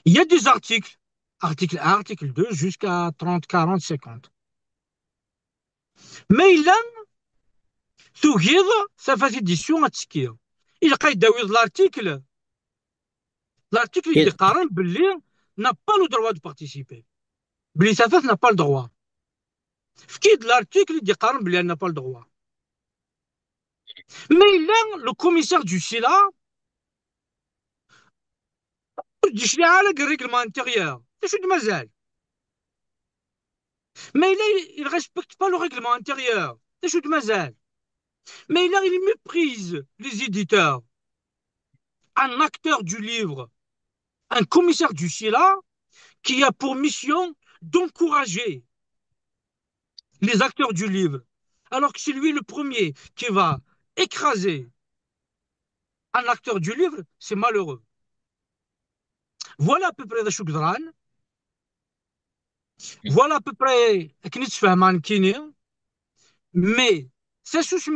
Il y a des articles, article 1, article 2, jusqu'à 30, 40, 50. ما إلا تغيظ صفات édition il يلقى يداوي l'article اللي قارن باللي n'a pas le droit de participer. Blissafat n'a pas le droit. Fkid l'article dit qu'elle n'a pas le droit. Mais là, le commissaire du SILA dit je على le règlement intérieur. C'est de mazal. Mais là, il ne respecte pas le règlement intérieur. C'est de mazal. Mais là, il méprise les éditeurs. Un acteur du livre, un commissaire du SILA qui a pour mission d'encourager les acteurs du livre, alors que c'est lui le premier qui va écraser un acteur du livre, c'est malheureux. Voilà à peu près de Choukdran. Voilà à peu près mais c'est sous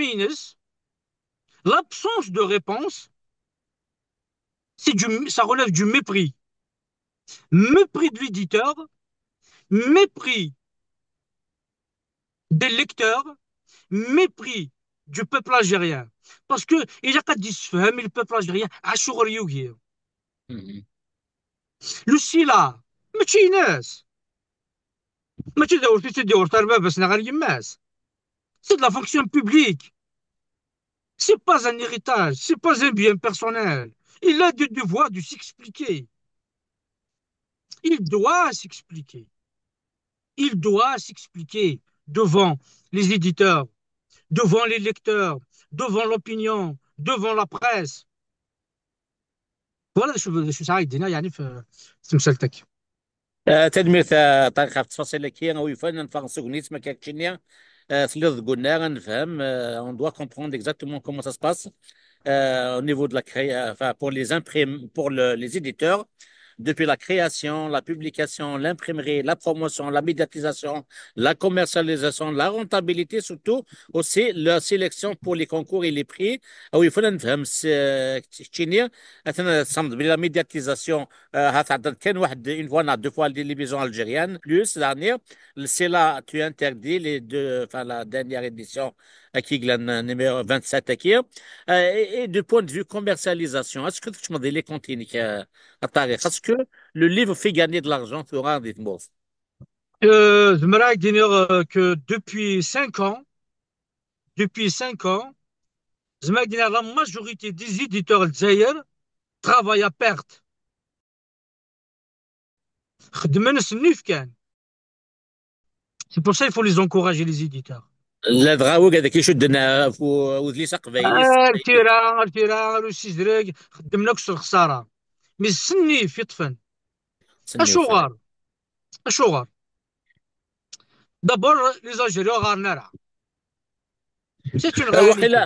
l'absence de réponse, ça relève du mépris. Mépris de l'éditeur, mépris des lecteurs, mépris du peuple algérien. Parce que il y a qu'à dire le peuple algérien a le SILA, ماشي ناس ماشي دور في دور تربه بس غير يماس. C'est de la fonction publique. C'est pas un héritage, c'est pas un bien personnel. Il a le devoir de s'expliquer. Il doit s'expliquer. Il doit s'expliquer devant les éditeurs, devant les lecteurs, devant l'opinion, devant la presse. Voilà شو ساعدنا يعني في مسألتك. تدمير طريقة في تفاصيل كي او يفنن فرنسا ما كاكشينيا ثلاث قلنا نفهم on doit comprendre exactement comment ça se passe au niveau de la création, enfin pour les pour les éditeurs, depuis la création, la publication, l'imprimerie, la promotion, la médiatisation, la commercialisation, la rentabilité, surtout aussi la sélection pour les concours et les prix. Ah oui, il faut نفهم تشينيا أثناء الصمد بلا médiatisation هتعدد كان واحد une fois deux fois la télévision algérienne plus dernière c'est là tu interdis les deux enfin la dernière édition qui est numéro 27 qui et du point de vue commercialisation est-ce que tu m'as dit les contenus est-ce que le livre fait gagner de l'argent sur un dites-moi. J'aimerais dire que depuis 5 ans, j'aimerais dire la majorité des éditeurs algériens travaillent à perte. C'est pour ça qu'il faut les encourager, les éditeurs. لا دغاوك هذاك يشدنا وذلي سقفايليس التيران والسيزراق خدمنا كسر الخساره مي السنيف يطفن اشوغار دابور لي زالجيريو غار نرى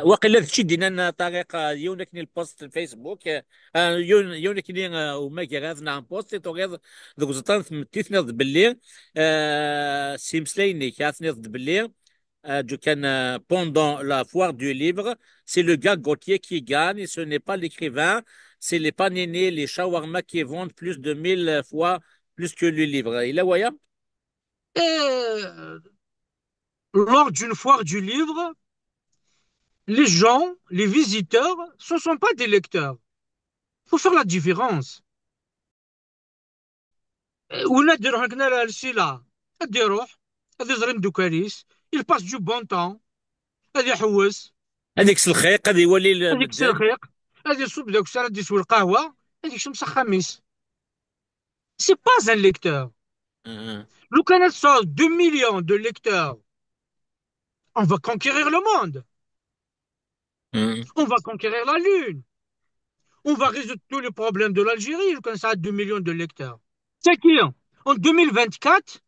وقيلا هادشي دينا طريقه يونكني البوست الفيسبوك يونكني وما كيغاثنا ان بوست توغيض دوك زطان ثمتيثنا باللي سي مسليني كاثني باللي pendant la foire du livre, c'est le gars Gauthier qui gagne, et ce n'est pas l'écrivain, c'est les panénés, les shawarma qui vendent plus de 1000 fois plus que le livre. Il a voyé? Lors d'une foire du livre, les gens, les visiteurs, ce ne sont pas des lecteurs. Il faut faire la différence. ونادر هكنا راه السلعة هادي يروح هادي زريم دوكاليس il passe du bon temps هادي يحوس هذيك الخيق هذا يولي هذيك الخيق هادي يصب داك الساعة هادي يسوي القهوة هاديك شمس خميس سي با ان ليكتور لو كانت صار 2 millions de lecteurs on va conquérir le monde on va conquérir la lune on va résoudre tous les problèmes de l'Algérie quand ça a 2 millions de lecteurs c'est qui en 2024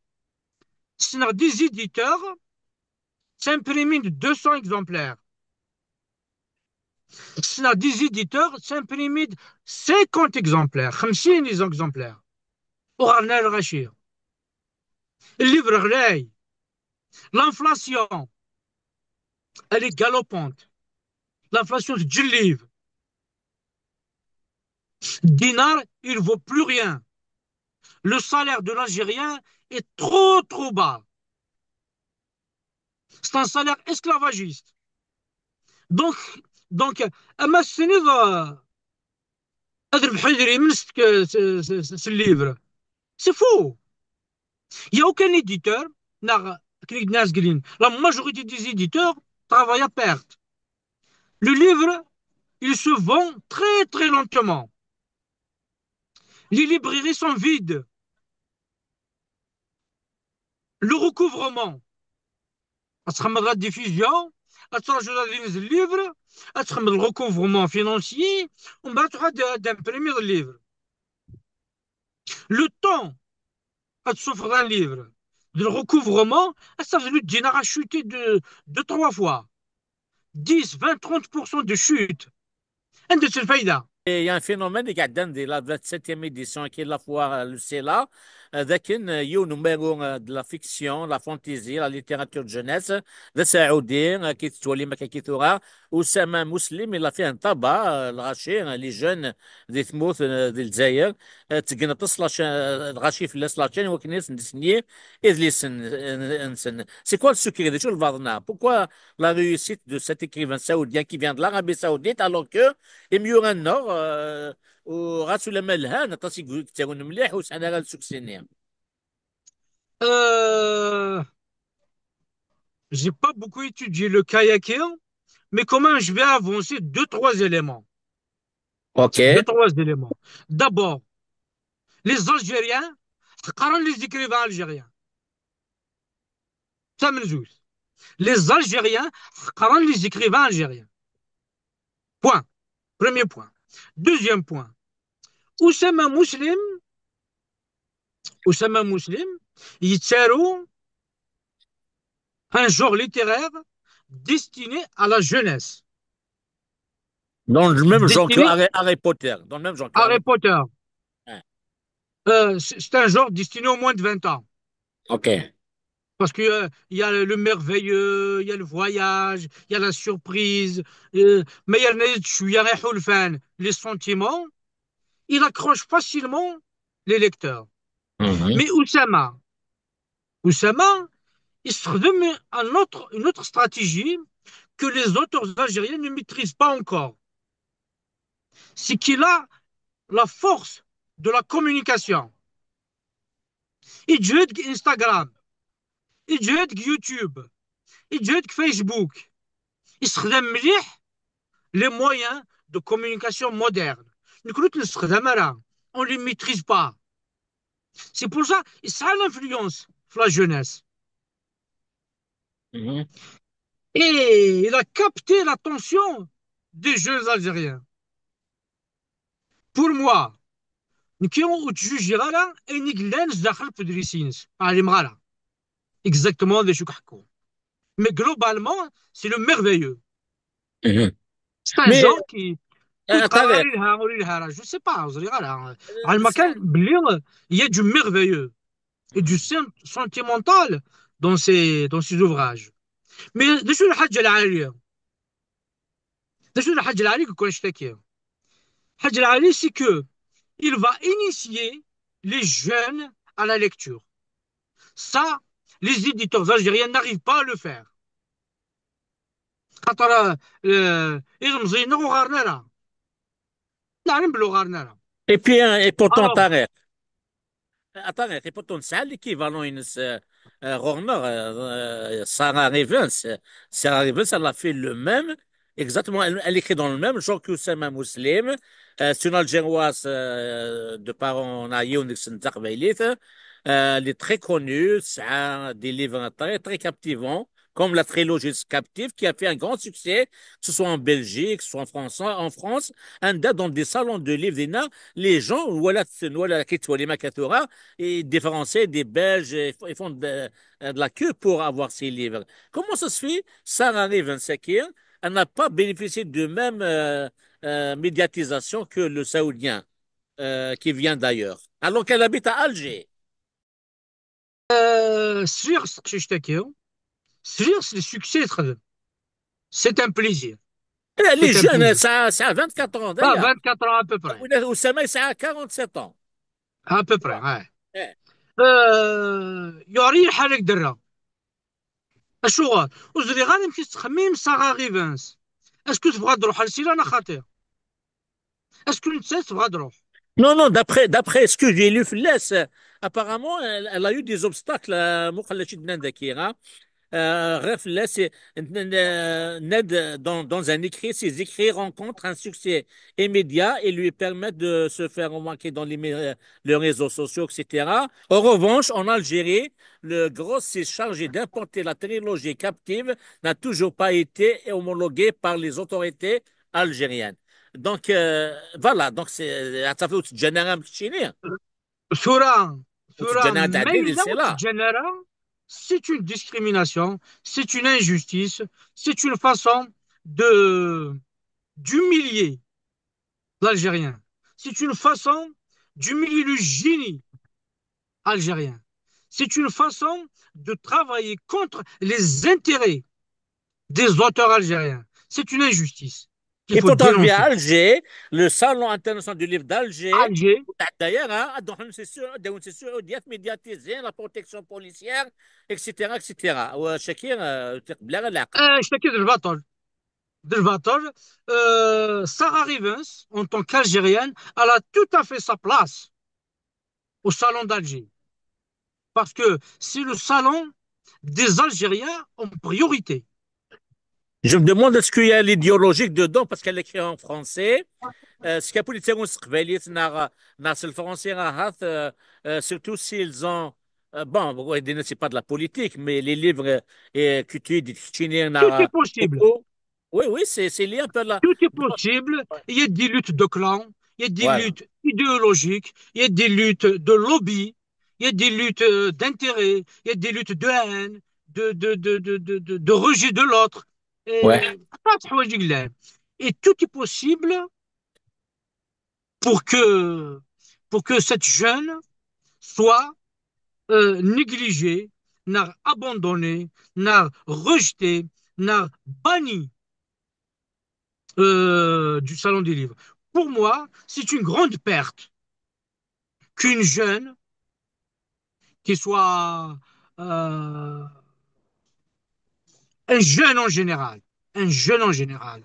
c'est des éditeurs s'impriment de 200 exemplaires. C'est des éditeurs s'impriment de 50 exemplaires, 50 exemplaires. وغرنا الغشير. Le livre غلاي. L'inflation, elle est galopante. L'inflation c'est du livre. Dinar, il ne vaut plus rien. Le salaire de l'Algérien est trop bas. C'est un salaire esclavagiste. Donc, أما السنة هذا البحيري منسك سليفر C'est faux. Il n'y a aucun éditeur, la majorité des éditeurs travaillent à perte. Le livre, il se vend très très lentement. Les librairies sont vides. Le recouvrement, تخمم la diffusion, ترجع le livre, تخمم le recouvrement financier, ومن بعد تروح d'imprimer le livre. Le temps à souffrir d'un livre, de le recouvrement, ça veut dire a chuté de 3 fois. 10, 20, 30% de chute. عندك الفايدة. Et il y a un phénomène qui est de la 27e édition qui est la foire Lucella, لكن يو نمرو de la fiction, la fantaisie, la littérature de jeunesse, de Saoudien, qui تولي ما كيثورا أسامة مسلم إلا فيه طبع الغاشي les jeunes دي ثموث دي الجزائر تقنط الغاشي في السلاشين وكنيس نسني إذ لي سن c'est quoi le secret de Jules Verne? Pourquoi la réussite de cet écrivain saoudien qui vient de l'Arabie Saoudite alors que إميورنا وراسو لما الهان تصي كتاون مليح وسعنا غا السكسينيا. Euh, j'ai pas beaucoup étudié le kayaking, mais comment je vais avancer deux, trois éléments. Deux, اوكي. trois éléments. D'abord, les Algériens, les écrivains algériens. Ça me joue. Les Algériens, les écrivains algériens. Point. Premier point. Deuxième point. Oussama Muslim, Oussama Muslim, يتساروا un genre littéraire destiné à la jeunesse. Dans le même genre que Destiné Harry Potter. Dans le même genre que à Harry Harry Potter. Potter. Ouais. C'est un genre destiné aux moins de 20 ans. Ok. Parce qu'il y a le merveilleux, il y a le voyage, il y a la surprise, mais il y a les sentiments, il accroche facilement les lecteurs. Mhm. Mais Oussama, il se redonne une autre stratégie que les auteurs algériens ne maîtrisent pas encore. C'est qu'il a la force de la communication. Il joue avec Instagram, il joue avec YouTube, il joue avec Facebook. Il se redonne les moyens de communication modernes. On ne les maîtrise pas. C'est pour ça que ça a l'influence sur la jeunesse. Mhm. Et il a capté l'attention des jeunes Algériens. Pour moi, exactement des choses. Mais globalement, c'est le merveilleux. Mhm. C'est un Mais genre qui attendez, je sais pas, il y a du merveilleux et du sentimental dans ces ouvrages. Mais c'est que il va initier les jeunes à la lecture. Ça, les éditeurs algériens n'arrivent pas à le faire. خاطر إغمزينا وغارنا راه نعلم بلو غارنا راه et puis et pourtant alors attendez, et pourtant c'est l'équivalent une Rormer, Sarah Rivens. Sarah Rivens, elle a fait le même, exactement, elle écrit dans le même genre que Oussama Muslim. C'est une Algéroise de parents naïfs, elle est très connue, ça a des livres très, très captivants, comme la trilogie Captive, qui a fait un grand succès, que ce soit en Belgique, que ce soit en France, un date dans des salons de livres, les gens, voilà, et des Français, des Belges, ils font de la queue pour avoir ces livres. Comment ça se fait? Sarah Riven-Sekir, elle n'a pas bénéficié de même médiatisation que le Saoudien qui vient d'ailleurs, alors qu'elle habite à Alger. سيغ كشتكيو سيغ السكسي تخدم c'est un plaisir Les c'est un jeunes, plaisir ça a 24 ans ah d'ailleurs. 24 ans à peu près Oussama, ça a 47 ans. à peu Tu près vois. ouais Eh. يوري حالك درا اشوغ وزري غادي نمشي تخميم صاغا غيفانس اسكو تبغى تروح لسيلا انا خاطر اسكو انت تبغى تروح Non, non, d'après ce que j'ai lu, Fles, apparemment, elle a eu des obstacles. مو خلتش تبان ذكية. Bref, là, Ned, dans un écrit, ses écrits rencontrent un succès immédiat et lui permettent de se faire remarquer dans les réseaux sociaux, etc. En revanche, en Algérie, le gros s'est chargé d'importer la trilogie captive, n'a toujours pas été homologué par les autorités algériennes. Donc, voilà, donc ça fait aussi général chinois. Sura, Sura, Général mais là c'est où tu là. génères, c'est une discrimination, c'est une injustice, c'est une façon de d'humilier l'Algérien. C'est une façon d'humilier le génie algérien. C'est une façon de travailler contre les intérêts des auteurs algériens. C'est une injustice qu'il Il faut faut enlever à dénoncer. Alger, le Salon international du livre d'Alger. Alger, D'ailleurs, hein, c'est sûr, médiatiser la protection policière, etc., etc. وشكير تقبل العقل. je t'inquiète, je vais Delvator, Sarah Rivens, en tant qu'Algérienne, elle a tout à fait sa place au Salon d'Alger. Parce que c'est le salon des Algériens en priorité. Je me demande est-ce qu'il y a l'idéologique dedans parce qu'elle écrit en français. Ce qu'il y a politique le français, surtout s'ils ont. Bon, ouais, c'est pas de la politique, mais les livres que tu dis, Tout est possible. oui, oui, c'est lié un peu là. Tout est possible. Il y a des luttes de clans, il y a des Voilà. luttes idéologiques, il y a des luttes de lobby, il y a des luttes d'intérêt, il y a des luttes de haine, de rejet de l'autre. Ouais. Et tout est possible pour que, pour que cette jeune soit négligée, n'a abandonné, n'a rejeté, n'a banni du Salon des livres. Pour moi, c'est une grande perte qu'une jeune, qui soit un jeune en général, un jeune en général,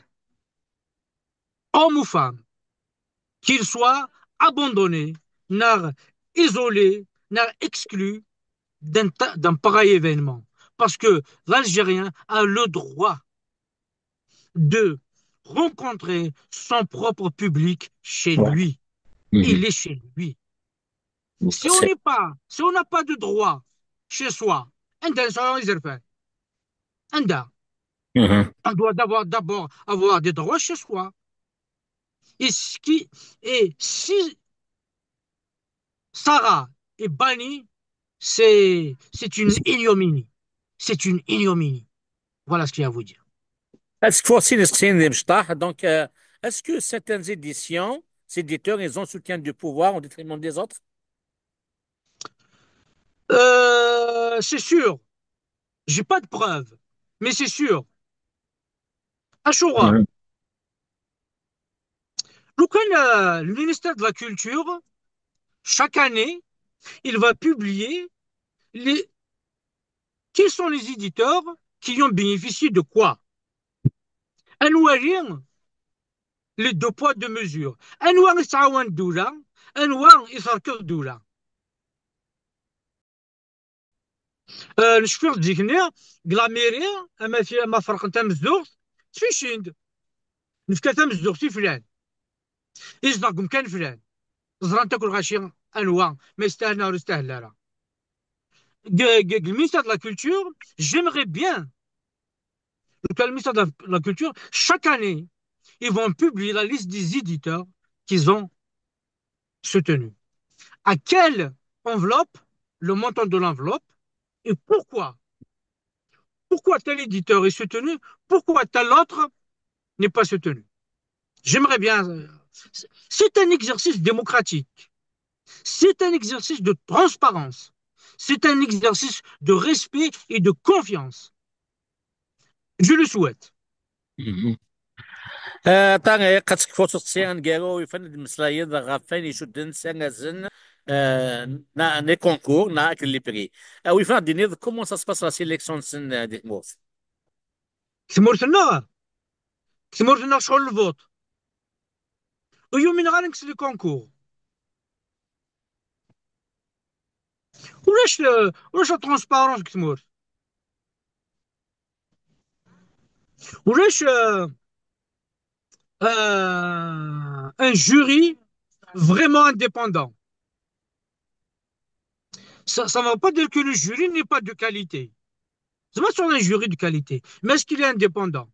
homme ou femme, qu'il soit abandonné, n'a isolé, n'a exclu d'un pareil événement. Parce que l'Algérien a le droit de rencontrer son propre public chez Ouais. lui. Mhm. Il est chez lui. C'est- Si on n'a pas de droit chez soi, Mhm. on doit d'abord avoir des droits chez soi. Et, et si Sarah est bannie, c'est une ignominie. C'est une ignominie. Voilà ce qu'il y a à vous dire. Est-ce qu'il faut aussi les des مشطح? Donc, est-ce que certaines éditions, ces éditeurs, ils ont soutien du pouvoir au détriment des autres? C'est sûr, j'ai pas de preuves, mais c'est sûr. Ashura, Mhm. le ministère de la Culture, chaque année, il va publier les, qui sont les éditeurs qui ont bénéficié de quoi. أنواع les deux poids deux mesures. أنواع يتعاون الدولة، أنواع يتركز الدولة. نشوف ديكنا كلاميري ما فرق نتا مزدوغ تفيشيند نفكا تا مزدوغ تي فلان يصدقكم كان فلان زران تاكل غاشي أنواع ما يستاهل ولا يستاهل لا. Le ministère de la Culture, j'aimerais bien, le ministère de la Culture, chaque année, ils vont publier la liste des éditeurs qu'ils ont soutenus. À quelle enveloppe, le montant de l'enveloppe, et pourquoi. Pourquoi tel éditeur est soutenu, pourquoi tel autre n'est pas soutenu. J'aimerais bien. C'est un exercice démocratique. C'est un exercice de transparence. C'est un exercice de respect et de confiance. Je le souhaite. Mhm. طاغي قد كفوت سيان جارو يفند مسلايد غافين يشدن سنغزن نا كونكور نا اكل بري او يفند دينير كومون سا سباس لا سيليكسيون سن ديك موس كثمرتنا شغل الفوت. ويوم من غير نكس لي كونكور ولاش لا ترونسبارونس كتمور، ولاش ان جوري vraiment indépendant. Ça ne veut pas dire que le jury n'est pas de qualité. C'est pas sur un jury de qualité, mais est-ce qu'il est indépendant?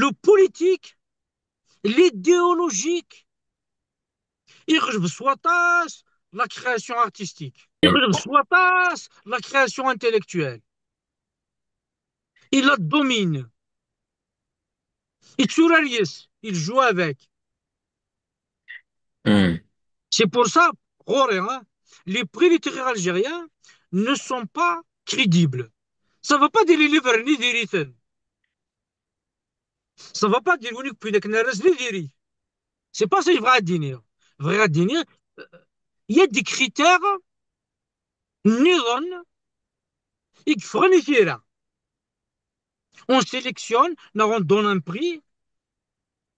Le politique, l'idéologique, soit la création artistique, soit la création intellectuelle. Il la domine. Il joue avec. مم. C'est pour ça, les prix littéraires algériens ne sont pas crédibles. Ça ne va pas dire les livres ni des rythmes. Ça ne va pas dire unique puis ni des rythmes. C'est pas ça le vrai dîner. Vrai dîner, il y a des critères نظن يكفغني فيها. On sélectionne, on donne un prix.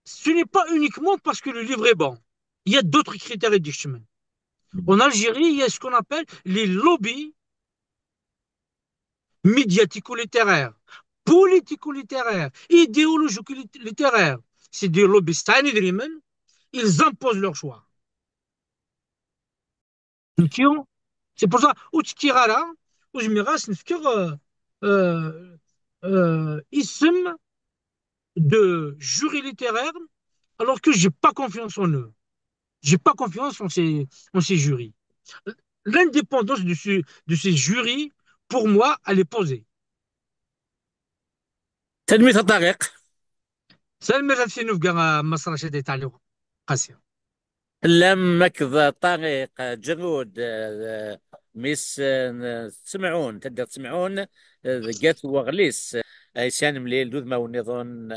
Ce n'est pas uniquement parce que le livre est bon. Il y a d'autres critères. En Algérie, il y a ce qu'on appelle les lobbies médiatico-littéraires, politico-littéraires, idéologico-littéraires. C'est des lobbies Stein. Ils imposent leur choix. C'est pour ça, où je me reste, ism de jury littéraire, alors que j'ai pas confiance en eux. J'ai pas confiance en ces jurys. L'indépendance de ces jurys, pour moi, elle est posée. تلميذ الطريق. سلمى غاتسينو في كاع مصر شديت تعليق قاسية. لم كذا طريق جرود ميس تسمعون تقدر تسمعون قات وغليس ايسان مليل دوذ ما ونظن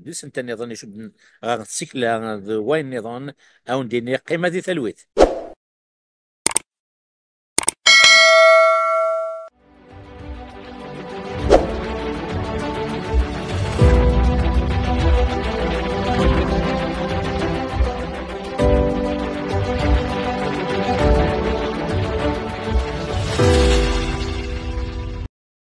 ديس انت نظن يشد غير سيكلا وين نظن او نديني قيمة دي ثلويت.